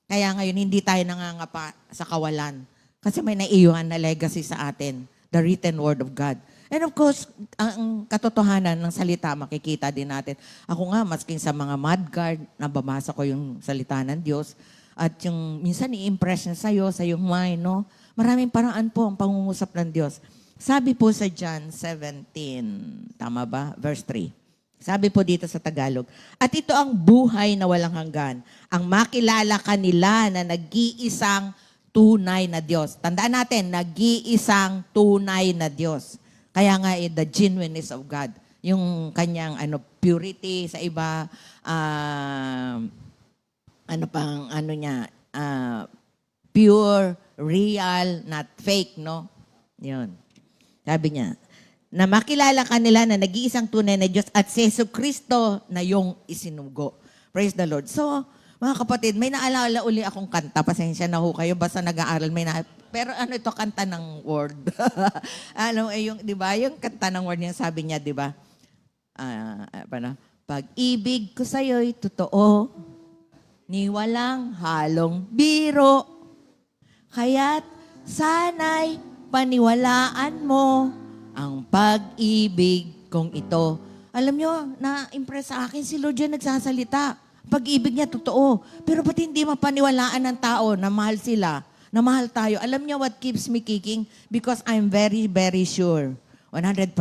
D: Kaya ngayon, hindi tayo nangangapa sa kawalan. Kasi may naiiwan na legacy sa atin, the written word of God. And of course, ang katotohanan ng salita, makikita din natin. Ako nga, masking sa mga mudguard, nababasa ko yung salita ng Diyos. At yung minsan i-impress niya sa'yo, sa iyong mind, no? Maraming paraan po ang pangungusap ng Diyos. Sabi po sa John 17, tama ba? Verse 3. Sabi po dito sa Tagalog, at ito ang buhay na walang hanggan, ang makilala kanila na nag-iisang tunay na Diyos. Tandaan natin, nag-iisang tunay na Diyos. Kaya nga, the genuineness of God. Yung kanyang purity sa iba, pure, real, not fake, no? Yun. Sabi niya, na makilala kanila na nag-iisang tunay na Diyos at si Jesucristo na yung isinugo. Praise the Lord. So, mga kapatid, may naalala uli akong kanta. Pasensya na ho kayo, basta nag-aaral. Pero ito, kanta ng word. Di ba? Yung kanta ng word niya, sabi niya, di ba? Pag-ibig ko sa'yo'y totoo, ni walang halong biro. Kaya't sana'y paniwalaan mo ang pag-ibig kong ito. Alam nyo, na-impress sa akin si Lord yan nagsasalita. Pag-ibig niya, totoo. Pero ba't hindi mapaniwalaan ng tao na mahal sila, na mahal tayo? Alam niyo what keeps me kicking? Because I'm very, very sure, 100%,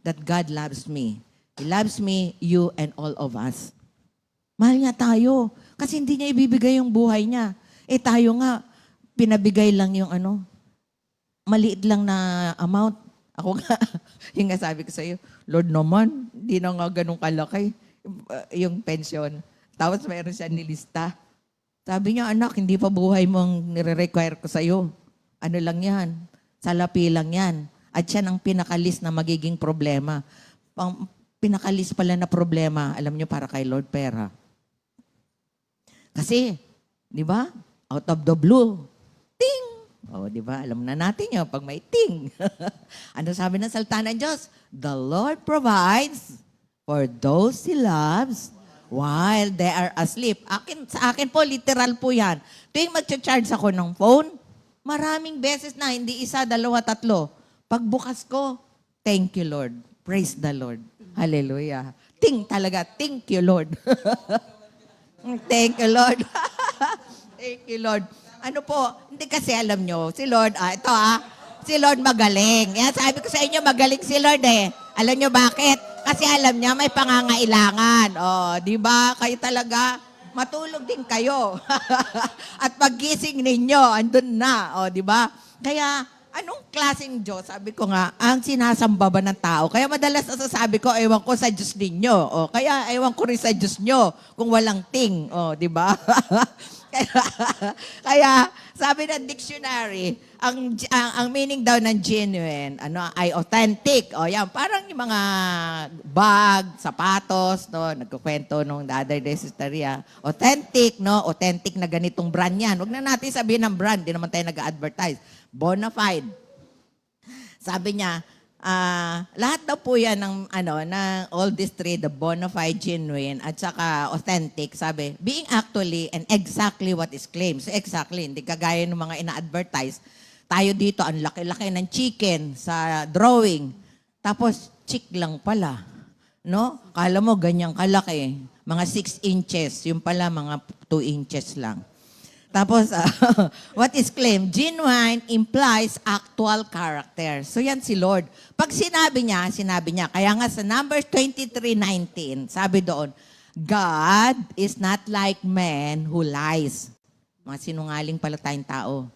D: that God loves me. He loves me, you, and all of us. Mahal niya tayo. Kasi hindi niya ibibigay yung buhay niya. Tayo nga, pinabigay lang yung maliit lang na amount. Ako nga, yung nga sabi ko sa iyo, Lord naman, hindi na nga ganun kalaki yung pension. Tapos mayroon siya nilista. Sabi niya, anak, hindi pa buhay mo ang nire-require ko sa'yo. Ano lang yan? Salapi lang yan. At yan ang pinakalis na magiging problema. Ang pinakalis pala na problema, alam niyo, para kay Lord, pera. Kasi, di ba? Out of the blue, ting! O, di ba? Alam na natin yun pag may ting. Ano sabi ng salita ng Diyos? The Lord provides for those He loves while they are asleep. Sa akin po, literal po yan. Tuwing mag-charge ako ng phone, maraming beses na, hindi isa, dalawa, tatlo. Pagbukas ko, thank you, Lord. Praise the Lord. Hallelujah. Ting talaga. Thank you, Lord. Thank you, Lord. Thank you, Lord. Ano po, hindi kasi alam nyo, si Lord, si Lord magaling. Yan, sabi ko sa inyo, magaling si Lord eh. Alam nyo bakit? Kasi alam niya, may pangangailangan. Di ba? Kayo talaga, matulog din kayo. At paggising ninyo, andun na. Di ba? Kaya, anong klaseng Diyos? Sabi ko nga, ang sinasamba ba ng tao? Kaya madalas nasasabi ko, ewan ko sa Diyos ninyo. Kaya ewan ko rin sa Diyos nyo kung walang ting. Di ba? Kaya, sabi ng dictionary, ang meaning daw ng genuine, ay authentic. Yan, parang yung mga bag, sapatos, nagkukwento nung the other day, Sister Ria. Authentic, authentic na ganitong brand yan. Huwag na natin sabihin ng brand, di naman tayo nag-advertise. Bona fide. Sabi niya, lahat daw po yan ng all these three, the bona fide, genuine, at saka authentic, sabi, being actually and exactly what is claimed. So exactly, hindi kagaya ng mga ina-advertise. Tayo dito, ang laki-laki ng chicken sa drawing. Tapos, chick lang pala. No? Kala mo, ganyang kalaki. Mga 6 inches. Yung pala, mga 2 inches lang. Tapos, what is claimed? Genuine implies actual character. So yan si Lord. Pag sinabi niya, kaya nga sa Numbers 23:19, sabi doon, God is not like man who lies. Mga sinungaling pala tayong tao.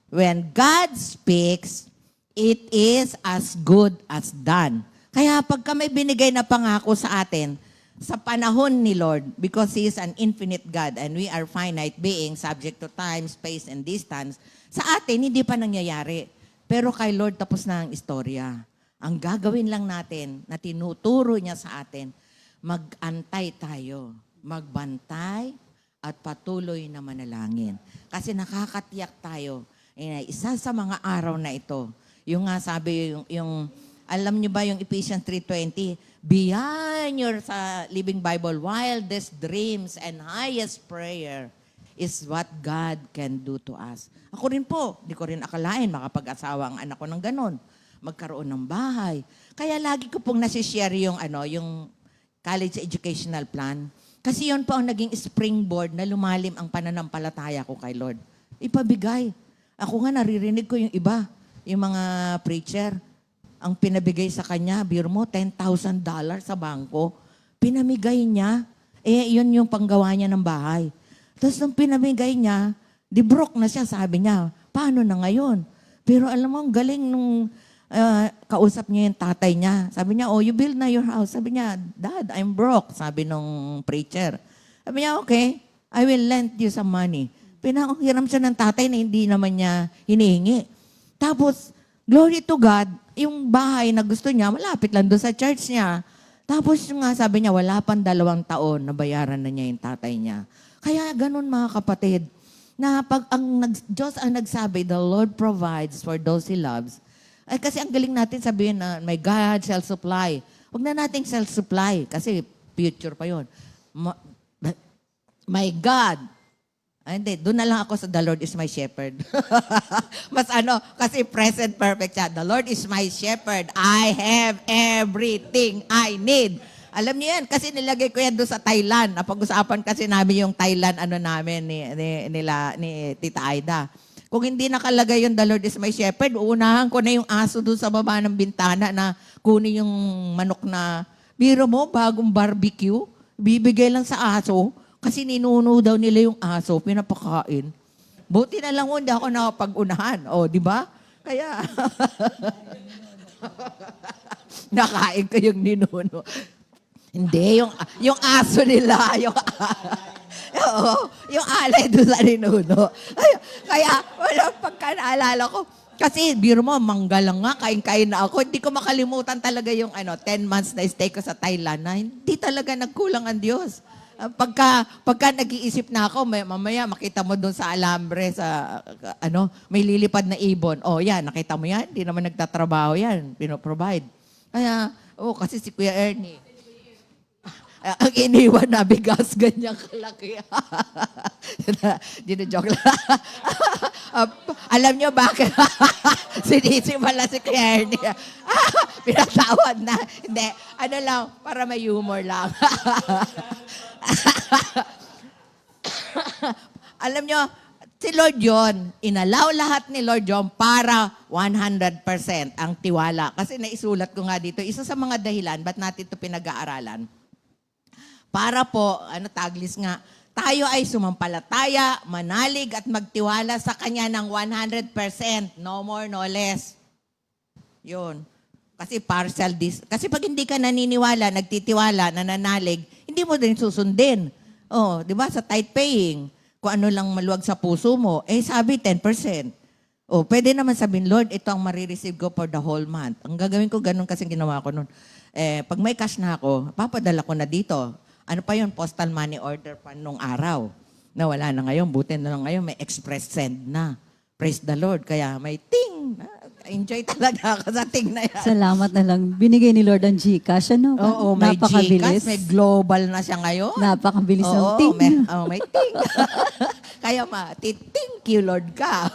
D: When God speaks, it is as good as done. Kaya pagka may binigay na pangako sa atin, sa panahon ni Lord, because He is an infinite God and we are finite beings subject to time, space, and distance, sa atin, hindi pa nangyayari. Pero kay Lord, tapos na ang istorya. Ang gagawin lang natin na tinuturo niya sa atin, mag-antay tayo, magbantay, at patuloy na manalangin. Kasi nakakatiyak tayo, isa sa mga araw na ito, yung nga sabi, alam niyo ba yung Ephesians 3:20? Beyond your sa Living Bible, wildest dreams and highest prayer is what God can do to us. Ako rin po, di ko rin akalain makapag-asawa ang anak ko ng ganon. Magkaroon ng bahay. Kaya lagi ko pong nasishare yung college educational plan. Kasi yun po ang naging springboard na lumalim ang pananampalataya ko kay Lord. Ipabigay. Ako nga naririnig ko yung iba, yung mga preacher, ang pinabigay sa kanya, biro mo, $10,000 sa bangko. Pinamigay niya. Yun yung panggawa niya ng bahay. Tapos nung pinamigay niya, di broke na siya, sabi niya. Paano na ngayon? Pero alam mo, ang galing nung kausap niya yung tatay niya. Sabi niya, you build na your house. Sabi niya, Dad, I'm broke. Sabi nung preacher. Sabi niya, okay, I will lend you some money. Pinahiram siya ng tatay na hindi naman niya hinihingi. Tapos, glory to God, yung bahay na gusto niya, malapit lang doon sa church niya. Tapos nga sabi niya, wala pang 2 taon na bayaran na niya yung tatay niya. Kaya ganun mga kapatid, na pag Diyos ang nagsabi, the Lord provides for those He loves. Ay, kasi ang galing natin sabihin na, my God shall supply. Huwag na nating self-supply, kasi future pa yun. My God, hindi, doon na lang ako sa the Lord is my shepherd. Mas kasi present perfect siya. The Lord is my shepherd. I have everything I need. Alam niyo yan, kasi nilagay ko yan doon sa Thailand. Napag-usapan kasi namin yung Thailand namin ni Tita Aida. Kung hindi nakalagay yung the Lord is my shepherd, uunahan ko na yung aso doon sa baba ng bintana na kunin yung manok na, biro mo, bagong barbecue, bibigay lang sa aso. Kasi ninuno daw nila yung aso, pinapakain. Buti na lang hindi ako nakapag-unahan. Di ba? Kaya, nakain ko yung ninuno. Hindi, yung aso nila. Oo, yung alay doon sa ninuno. Kaya, wala pagka naalala ko. Kasi, biro mo, mangga lang nga, kain-kain na ako. Hindi ko makalimutan talaga yung 10 months na stay ko sa Thailand na hindi talaga nagkulang ang Diyos. Pagka nag-iisip na ako, mamaya makita mo doon sa alambre, sa may lilipad na ibon. Oh, yan, nakita mo yan? Hindi naman nagtatrabaho yan. Pinoprovide. Kaya, kasi si Kuya Ernie, ang iniwan na bigas, ganyan kalaki. Dino-joke lang. Alam nyo bakit? Sinisimala si Kuya Ernie. Pinatawad na. Hindi, lang, para may humor lang. Alam nyo, si Lord John, inalaw lahat ni Lord John para 100% ang tiwala. Kasi naisulat ko nga dito, isa sa mga dahilan, ba't natin ito pinag-aaralan? Para po, taglis nga, tayo ay sumampalataya, manalig at magtiwala sa Kanya ng 100%. No more, no less. Yun. Kasi kasi pag hindi ka naniniwala, nagtitiwala, nananalig, hindi mo din susundin. Oh, di ba? Sa tithe paying, kung ano lang maluwag sa puso mo, sabi 10%. Oh, pwede naman sabihin, Lord, ito ang marireceive ko for the whole month. Ang gagawin ko, ganun kasi ginawa ko nun. Pag may cash na ako, papadala ko na dito. Ano pa yun? Postal money order pa nung araw. Na wala na ngayon. Buti na lang ngayon, may express send na. Praise the Lord. Kaya may ting. Enjoy talaga ako sa ting na yan.
E: Salamat na lang. Binigay ni Lord ang GCash, ano?
D: Oo, may
E: Napakabilis.
D: GCash, may global na siya ngayon.
E: Napakabilis ng
D: Oo,
E: ting.
D: may ting. Kaya thank you Lord ka.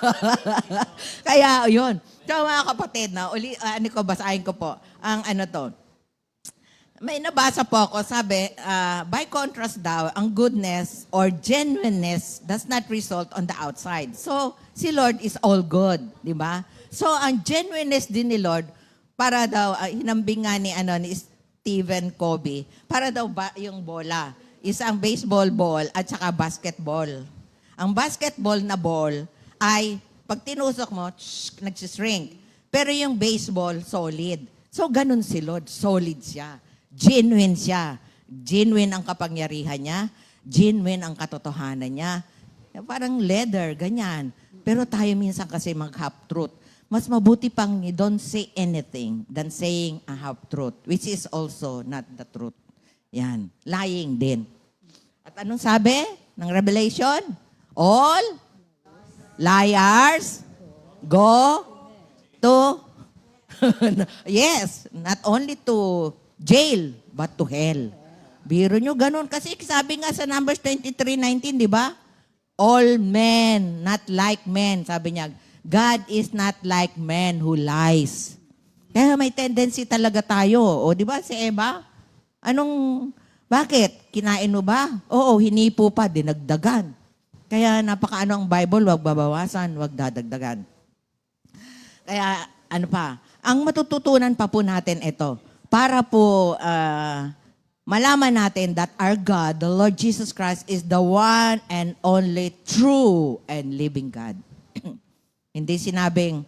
D: Kaya yun. So mga kapatid, basahin ko po. Ang to. May nabasa po ako, sabi, by contrast daw, ang goodness or genuineness does not result on the outside. So, si Lord is all good, di ba? So, ang genuineness din ni Lord, para daw, hinambing nga ni Stephen Covey, para daw yung bola, isang baseball ball at saka basketball. Ang basketball na ball ay, pag tinusok mo, nagsishrink. Pero yung baseball, solid. So, ganun si Lord, solid siya. Genuine siya. Genuine ang kapangyarihan niya. Genuine ang katotohanan niya. Parang leather, ganyan. Pero tayo minsan kasi mag-half-truth. Mas mabuti pang don't say anything than saying a half-truth, which is also not the truth. Yan. Lying din. At anong sabi ng Revelation? All liars go to yes, not only to jail, but to hell. Biro nyo, ganun. Kasi sabi nga sa Numbers 23:19, di ba? All men, not like men. Sabi niya, God is not like men who lies. Kaya may tendency talaga tayo. O di ba si Eva? Bakit? Kinain mo ba? Oo, hinipo pa, dinagdagan. Kaya ang Bible, wag babawasan, wag dadagdagan. Kaya ang matututunan pa po natin ito, para po malaman natin that our God, the Lord Jesus Christ, is the one and only true and living God. Hindi sinabing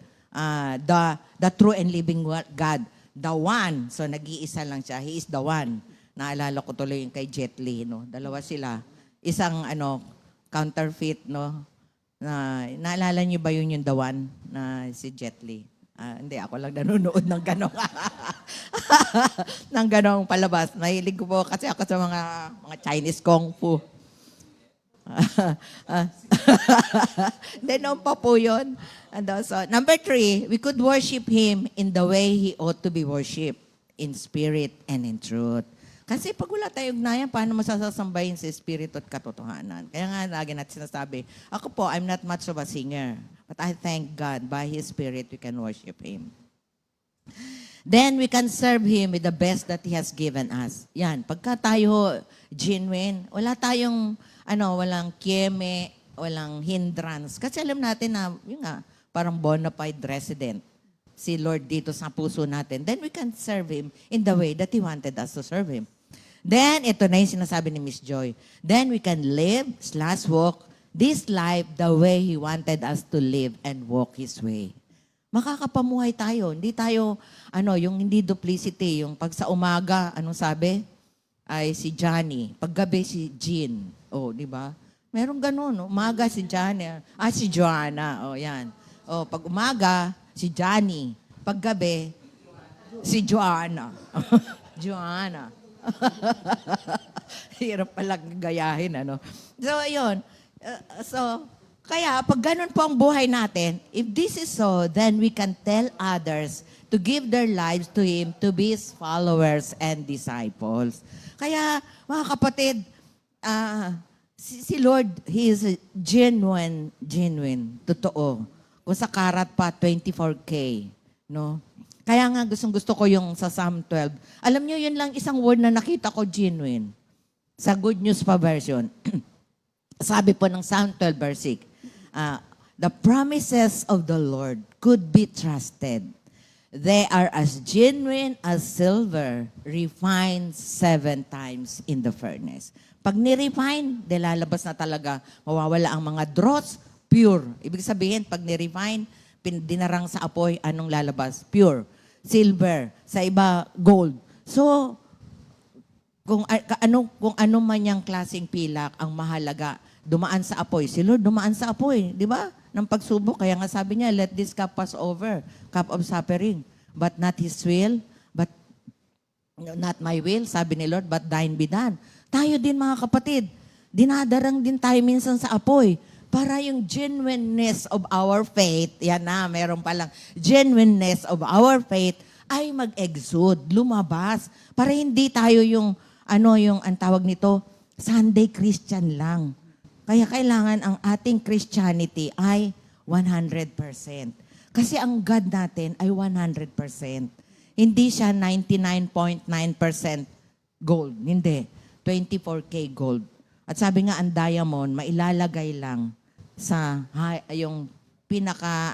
D: the true and living God, the one. So nag-iisa lang siya. He is the one. Naalala ko tuloy yung kay Jet Li, no? Dalawa sila. Isang counterfeit, no? Naalala niyo ba yung the one na si Jet Li? Hindi, ako lang nanonood ng ganong ng ganong palabas. Mahilig ko po kasi ako sa mga Chinese Kung Fu. Then, pa po yun. And also, number 3, we could worship Him in the way He ought to be worshipped, in spirit and in truth. Kasi pag wala tayong ugnayan, paano masasasambahin sa espiritu at katotohanan? Kaya nga, lagi natin sinasabi, ako po, I'm not much of a singer. But I thank God, by His Spirit, we can worship Him. Then we can serve Him with the best that He has given us. Yan, pagka tayo genuine, wala tayong, walang kieme, walang hindrance. Kasi alam natin na, yun nga, parang bona fide resident si Lord dito sa puso natin. Then we can serve Him in the way that He wanted us to serve Him. Then, ito na yung sinasabi ni Miss Joy. Then we can live/walk this life the way He wanted us to live and walk His way. Makakapamuhay tayo. Hindi tayo, yung hindi duplicity. Yung pag sa umaga, anong sabi? Ay si Johnny. Paggabi si Jean. Oh, di ba? Merong ganun. Umaga si Joanna. Si Joanna. Oh, yan. Oh, pag umaga, si Johnny. Pag gabi, si Joanna. Joanna. Hirap palang gayahin, ano? So, ayun. Kaya, pag ganun po ang buhay natin, if this is so, then we can tell others to give their lives to Him, to be His followers and disciples. Kaya, mga kapatid, si Lord, He is genuine, totoo. Kung sa karat pa, 24K, no? Kaya nga gusto ko yung sa Psalm 12. Alam nyo, yun lang isang word na nakita ko genuine. Sa Good News pa version. Sabi po ng Psalm 12 verse 6, the promises of the Lord could be trusted. They are as genuine as silver refined 7 times in the furnace. Pag ni-refine, lalabas na talaga, mawawala ang mga dross, pure. Ibig sabihin, pag ni-refine, dinarang sa apoy, anong lalabas? Pure. Silver. Sa iba, gold. So, kung ano man yung klaseng pilak, ang mahalaga, dumaan sa apoy. Si Lord dumaan sa apoy, di ba? Ng pagsubok. Kaya nga sabi niya, let this cup pass over, cup of suffering. But not His will, but not my will, sabi ni Lord, but thine be done. Tayo din mga kapatid, dinadarang din tayo minsan sa apoy para yung genuineness of our faith, yan na, meron palang genuineness of our faith ay mag-exude, lumabas, para hindi tayo yung ang tawag nito, Sunday Christian lang. Kaya kailangan ang ating Christianity ay 100%. Kasi ang God natin ay 100%. Hindi siya 99.9% gold. Hindi. 24K gold. At sabi nga, ang diamond, mailalagay lang sa yung pinaka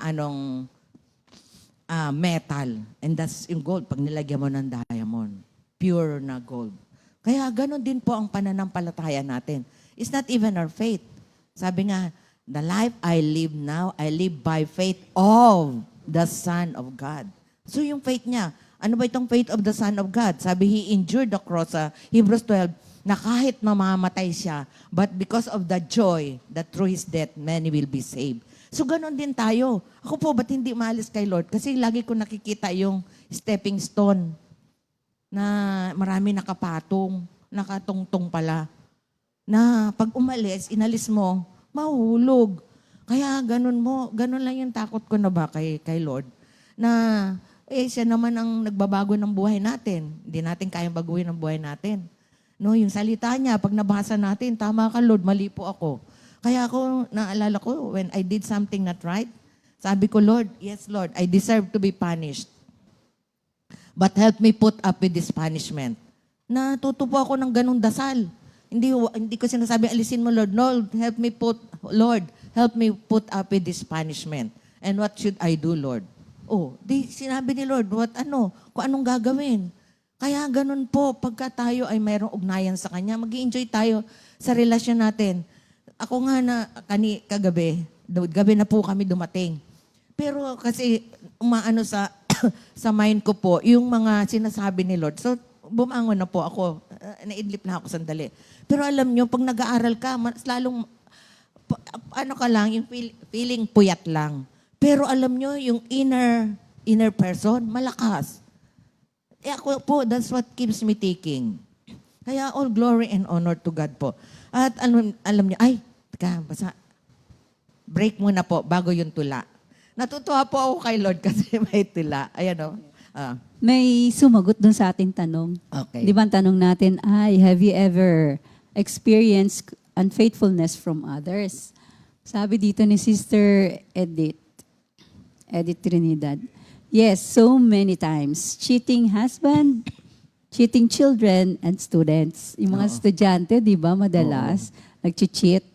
D: metal. And that's yung gold. Pag nilagyan mo ng diamond, pure na gold. Kaya ganun din po ang pananampalataya natin. It's not even our faith. Sabi nga, the life I live now, I live by faith of the Son of God. So yung faith niya, ano ba itong faith of the Son of God? Sabi, He endured the cross sa Hebrews 12, na kahit mamamatay siya, but because of the joy that through His death, many will be saved. So ganun din tayo. Ako po, ba't hindi maalis kay Lord? Kasi lagi ko nakikita yung stepping stone na marami nakapatong, nakatungtong pala. Na pag umalis, inalis mo, mahulog. Kaya ganun lang yung takot ko na ba kay Lord. Na siya naman ang nagbabago ng buhay natin. Hindi natin kayang baguhin ang buhay natin. No, yung salita niya, pag nabasa natin, tama ka Lord, mali po ako. Kaya ako, naalala ko, when I did something not right, sabi ko, Lord, yes Lord, I deserve to be punished. But help me put up with this punishment. Natuto po ako ng ganung dasal. Hindi ko sinasabi, alisin mo Lord. Lord, help me put up with this punishment. And what should I do, Lord? Sinabi ni Lord, kung anong gagawin. Kaya ganun po, pagka tayo ay mayroong ugnayan sa Kanya, mag-i-enjoy tayo sa relasyon natin. Ako nga gabi na po kami dumating. Pero kasi umaano sa mind ko po, yung mga sinasabi ni Lord. So, bumangon na po ako. Naidlip na ako sandali. Pero alam nyo, pag nag-aaral ka, mas lalong, yung feeling puyat lang. Pero alam nyo, yung inner person, malakas. Ako po, that's what keeps me taking. Kaya all glory and honor to God po. At alam niyo, break muna po bago yung tula. Natutuwa po ako kay Lord kasi may tula. Ayan o.
E: May sumagot dun sa ating tanong.
D: Okay.
E: Di ba ang tanong natin ay, have you ever experienced unfaithfulness from others? Sabi dito ni Sister Edith Trinidad, yes, so many times. Cheating husband, cheating children, and students. Yung mga estudyante, di ba, madalas, nag-cheat.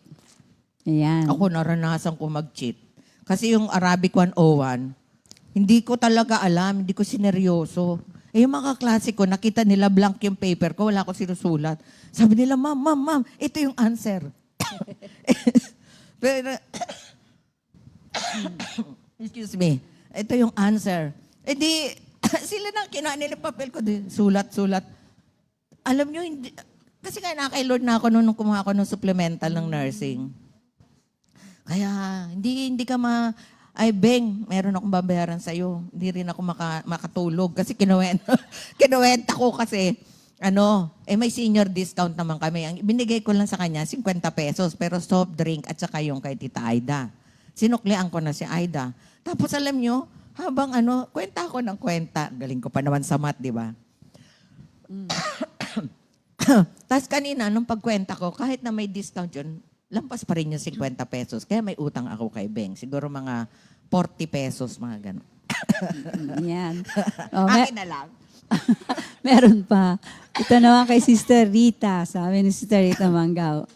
E: Ayan.
D: Ako naranasan ko mag-cheat. Kasi yung Arabic 101, hindi ko talaga alam, hindi ko sineryoso. Yung mga klase ko, nakita nila blank yung paper ko, wala ko sinusulat. Sabi nila, ma'am, ito yung answer. Pero, excuse me, ito yung answer. Di, sila na kinuha nila papel ko, sulat. Alam nyo, hindi, Kasi nga kay Lord na ako nung kumuha ako ng supplemental ng nursing. Kaya hindi ka ay Beng, meron akong babayaran sa'yo. Hindi rin ako makatulog kasi kinuwenta ko kasi may senior discount naman kami. Ang binigay ko lang sa kanya 50 pesos pero soft drink at saka yung kay Tita Aida. Sinuklian ko na si Aida. Tapos alam nyo, habang kwenta ako ng kwenta. Galing ko pa naman sa math, di ba? Tapos kanina, nung pagkwenta ko, kahit na may discount yun, lampas pa rin yung 50 pesos. Kaya may utang ako kay Beng. Siguro mga 40 pesos, mga gano'n.
E: Yan.
D: Akin na lang.
E: Meron pa. Ito naman kay Sister Rita. Sabi ni Sister Rita Manggao.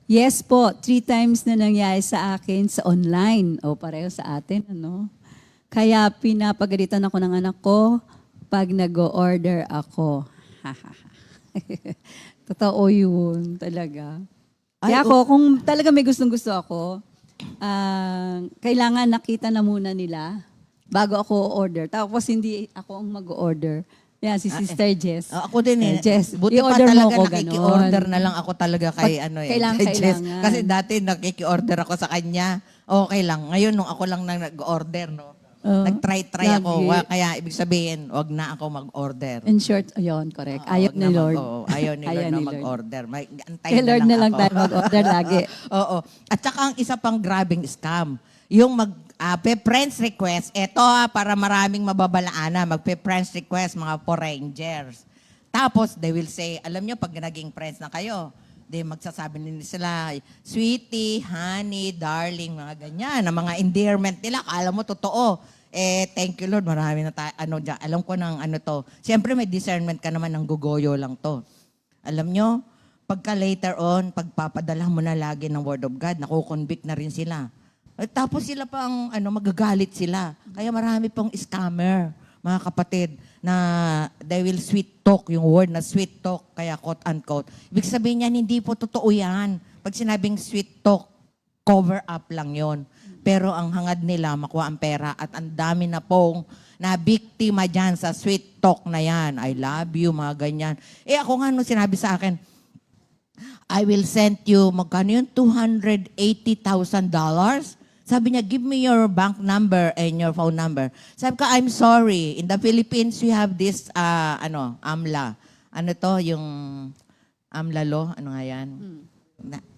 E: Yes po, 3 times na nangyari sa akin sa online. O pareho sa atin, Kaya pinapagalitan ako ng anak ko pag nag-order ako. Totoo yun, talaga. Kaya ako, kung talaga may gustong-gusto ako, kailangan nakita na muna nila bago ako order. Tapos hindi ako ang mag-order. Yan, si Sister Jess.
D: Ako din eh.
E: Jess,
D: Buti pa
E: i-order mo
D: talaga
E: ko,
D: nakiki-order
E: ganon.
D: na lang ako talaga kay kay Jess.
E: Kailangan.
D: Kasi dati nakiki-order ako sa kanya. Okay lang. Ngayon nung ako lang nag-order, nag-try ako.
E: lagi.
D: Kaya ibig sabihin, wag na ako mag-order.
E: In short, ayun, correct. Ayaw
D: Wag
E: ni
D: na
E: Lord.
D: Ayaw ni Lord
E: Ayaw
D: na
E: ni Lord.
D: mag-order. Antayin
E: Kay Lord na lang
D: ako.
E: tayo mag-order lagi.
D: Oo. At saka ang isa pang grabing scam, yung friends request, eto para maraming mababalaana, magpe-friends request mga Rangers. Tapos they will say, alam nyo, pag naging friends na kayo, magsasabi nila sila, sweetie, honey, darling, mga ganyan, na mga endearment nila, kala mo totoo. Thank you Lord, marami na tayo, dyan. Alam ko ng to. Siyempre may discernment ka naman ng gugoyo lang to. Alam nyo, pagka later on, pagpapadala mo na lagi ng Word of God, nakukonvict na rin sila. Tapos sila pang, magagalit sila. Kaya marami pong scammer, mga kapatid, na they will sweet talk, yung word na sweet talk, kaya quote-unquote. Ibig sabihin niyan, hindi po totoo yan. Pag sinabing sweet talk, cover up lang yon. Pero ang hangad nila, makuha ang pera at ang dami na pong na biktima dyan sa sweet talk na yan. I love you, mga ganyan. Ako nga nung sinabi sa akin, I will send you, magkano yun? $280,000? Sabi niya, give me your bank number and your phone number. Sabi ko, I'm sorry. In the Philippines, we have this, AMLA. Ano to? Yung AMLA law? Ano nga yan?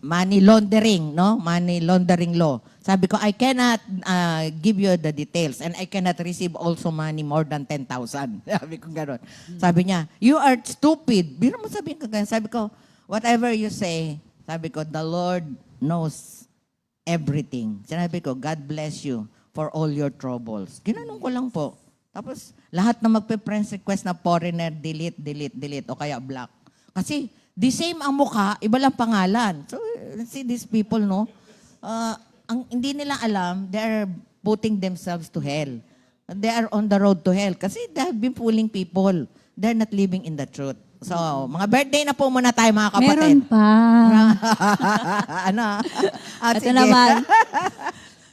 D: Money laundering, no? Money laundering law. Sabi ko, I cannot give you the details and I cannot receive also money more than 10,000. Sabi ko gano'n. Sabi niya, you are stupid. Biro mo sabihin ka ganyan. Sabi ko, whatever you say, sabi ko, the Lord knows everything. Sinabi ko, God bless you for all your troubles. Ginanong ko lang po. Tapos, lahat na magpe-friends request na foreigner, delete, delete, delete, o kaya block. Kasi, the same ang mukha, iba lang pangalan. So, see these people, no? Ang hindi nila alam, they're putting themselves to hell. They are on the road to hell. Kasi they have been fooling people. They're not living in the truth. So, mga birthday na po muna tayo, mga kapatid.
E: Meron pa. Ito
D: Sige.
E: naman,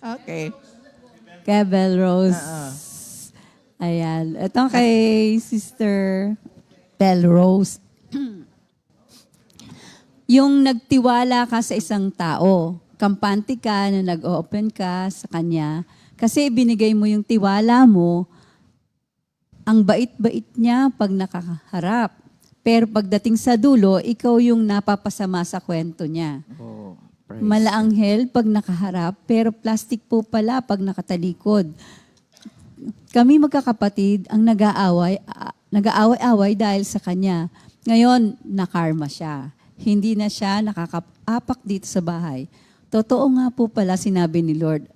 D: Okay.
E: kay Bell Rose. Ayan. Ito kay Sister Bell Rose. Yung nagtiwala ka sa isang tao, kampante ka na nag-open ka sa kanya, kasi binigay mo yung tiwala mo, ang bait-bait niya pag nakakaharap. Pero pagdating sa dulo, ikaw yung napapasama sa kwento niya.
D: Oh,
E: Malaanghel pag nakaharap, pero plastic po pala pag nakatalikod. Kami magkakapatid ang nag-aaway-away dahil sa kanya. Ngayon, nakarma siya. Hindi na siya nakakaapak dito sa bahay. Totoo nga po pala sinabi ni Lord,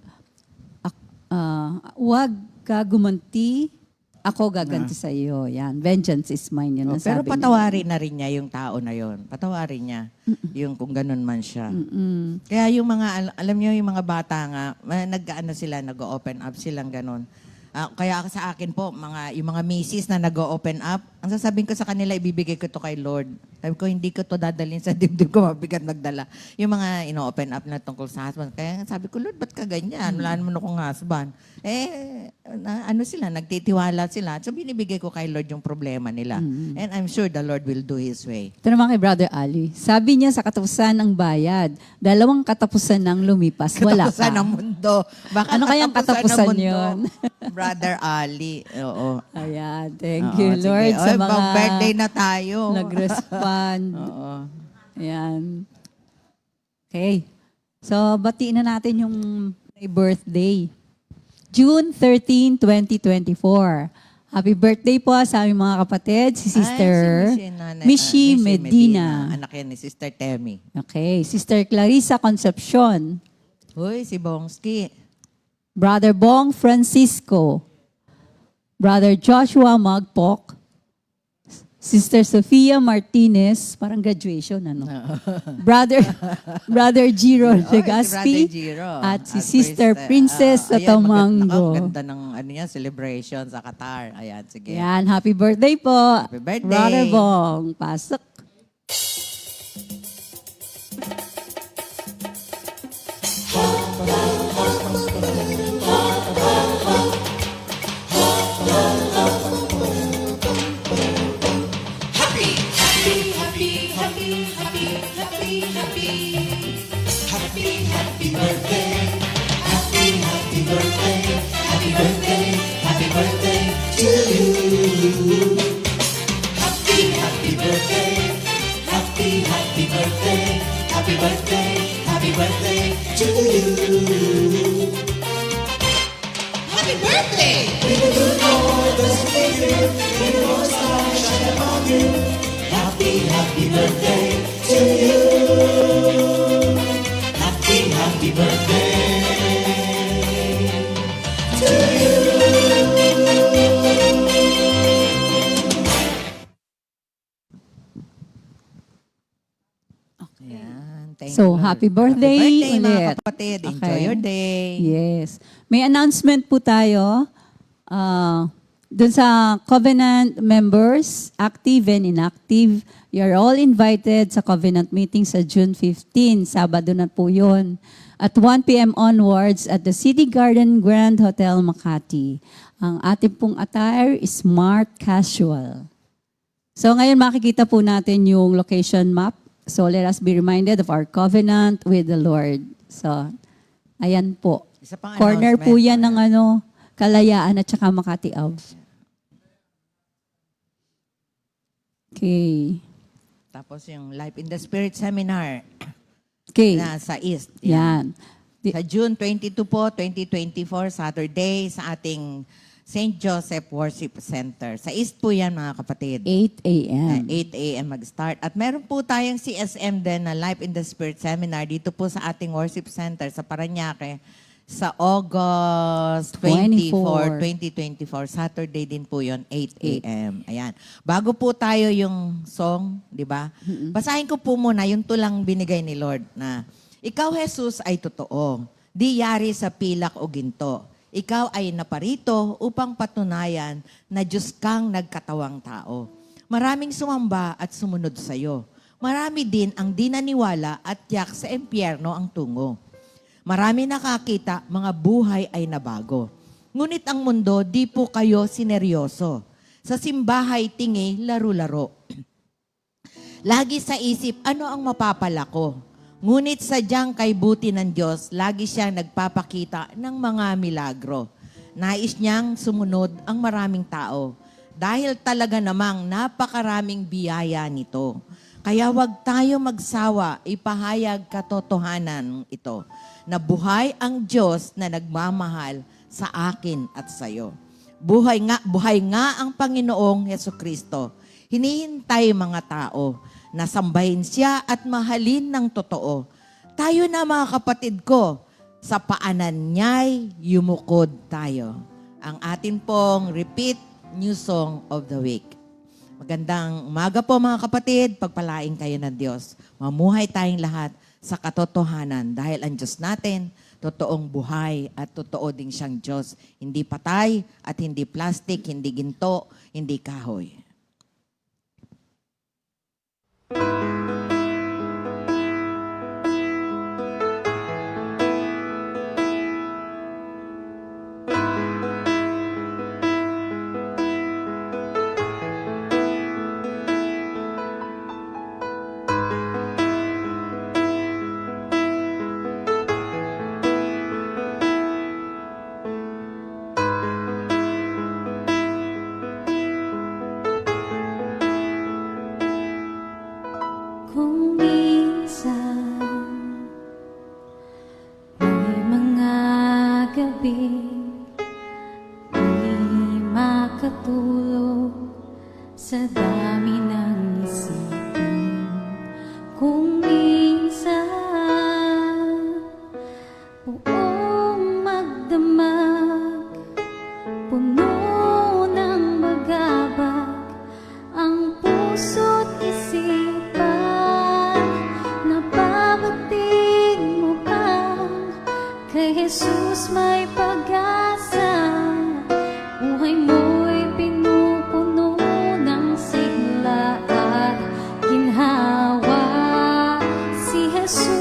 E: huwag ka gumanti, ako gaganti sa iyo. Yan, vengeance is mine. Yan ang
D: pero
E: sabi
D: patawarin na rin niya yung tao na yon. Patawarin niya yung kung ganun man siya. Kaya yung mga, alam niyo yung mga bata nga, nag-ano sila, nag-open up silang ganun. Kaya sa akin po, yung mga misis na nag-open up, Ang sasabihin ko sa kanila, ibibigay ko to kay Lord. Sabi ko, hindi ko to dadalhin sa dibdib ko, mabigat magdala. Yung mga ino-open up na tungkol sa husband. Kaya sabi ko, Lord, ba't ka ganyan? Wala naman akong husband. Nagtitiwala sila. So, binibigay ko kay Lord yung problema nila. And I'm sure the Lord will do His way.
E: Ito naman kay Brother Ali. Sabi niya sa katapusan ng bayad, 2 katapusan ng lumipas, wala
D: Katapusan
E: ka.
D: ng mundo. Baka
E: Ano kayang katapusan
D: ng mundo.
E: yun?
D: Brother Ali. Oo.
E: Ayan, thank
D: Oo,
E: you,
D: sige.
E: Lord, sa
D: Oy,
E: mga
D: birthday na tayo.
E: nag-respond.
D: Oo.
E: Ayan. Okay. So, batiin na natin yung may birthday. June 13, 2024. Happy birthday po sa aming mga kapatid, si Sister Mishi Medina.
D: Anak yan ni Sister Temi.
E: Okay. Sister Clarissa Concepcion.
D: Uy, si Bongski.
E: Brother Bong Francisco. Brother Joshua Magpok. Sister Sofia Martinez, parang graduation, ano? Brother Giro Legaspi.
D: Si Brother Giro.
E: At si Sister Princess
D: Ayan,
E: Atamango.
D: Ang ganda ng celebration sa Qatar. Ayan, sige.
E: Yan, happy birthday po.
D: Happy birthday.
E: Brother Bong, pasok.
D: Ayan, thank
E: So,
D: you, Lord.
E: happy birthday
D: Happy birthday, mga
E: ulit.
D: kapatid. Enjoy
E: Okay.
D: your day.
E: Yes. May announcement po tayo. Doon sa Covenant members, active and inactive, you're all invited sa Covenant meeting sa June 15. Sabado na po yun. At 1 p.m. onwards at the City Garden Grand Hotel, Makati. Ang ating pong attire is smart casual. So ngayon makikita po natin yung location map. So let us be reminded of our covenant with the Lord. So, ayan po.
D: Isa pang
E: Corner po
D: announcement.
E: yan ng Kalayaan at saka Makati Ave. Okay.
D: Tapos yung Life in the Spirit Seminar
E: Okay.
D: na sa East.
E: Yan.
D: Sa June 22 po, 2024, Saturday, sa ating St. Joseph Worship Center. Sa East po yan, mga kapatid.
E: 8 a.m.
D: 8 a.m. mag-start. At meron po tayong CSM din na Life in the Spirit Seminar dito po sa ating worship center sa Parañaque sa August 24, 2024. Saturday din po yon 8 a.m. Ayan. Bago po tayo yung song, di ba? Basahin ko po muna yung tulang binigay ni Lord na, Ikaw, Jesus, ay totoo. Di yari sa pilak o ginto. Ikaw ay naparito upang patunayan na Diyos kang nagkatawang tao. Maraming sumamba at sumunod sa iyo. Marami din ang dinaniwala at tiyak sa impyerno ang tungo. Marami nakakita, mga buhay ay nabago. Ngunit ang mundo, di po kayo sineryoso. Sa simbahay tingi, laro-laro. Lagi sa isip, ano ang mapapala ko? Ngunit sadyang kay buti ng Diyos, lagi siyang nagpapakita ng mga milagro. Nais niyang sumunod ang maraming tao. Dahil talaga namang napakaraming biyaya nito. Kaya wag tayo magsawa, ipahayag katotohanan ito. Na buhay ang Diyos na nagmamahal sa akin at sa iyo. Buhay nga ang Panginoong Hesukristo. Hinihintay mga tao na sambahin siya at mahalin ng totoo. Tayo na mga kapatid ko, sa paanan niya'y yumukod tayo. Ang atin pong repeat new song of the week. Magandang umaga po mga kapatid, pagpalain kayo ng Diyos. Mamuhay tayong lahat sa katotohanan dahil ang Diyos natin, totoong buhay at totoo din siyang Diyos. Hindi patay at hindi plastic, hindi ginto, hindi kahoy.
B: Kung minsan may mga gabi di makatulog sa dami ng isipin. Kung minsan buong magdamag, puno ng bagabag ang puso't isipan. Nababatid mo bang kay Jesus may pag-asa? Buhay mo'y pinupuno ng sigla at ginhawa. Si Jesus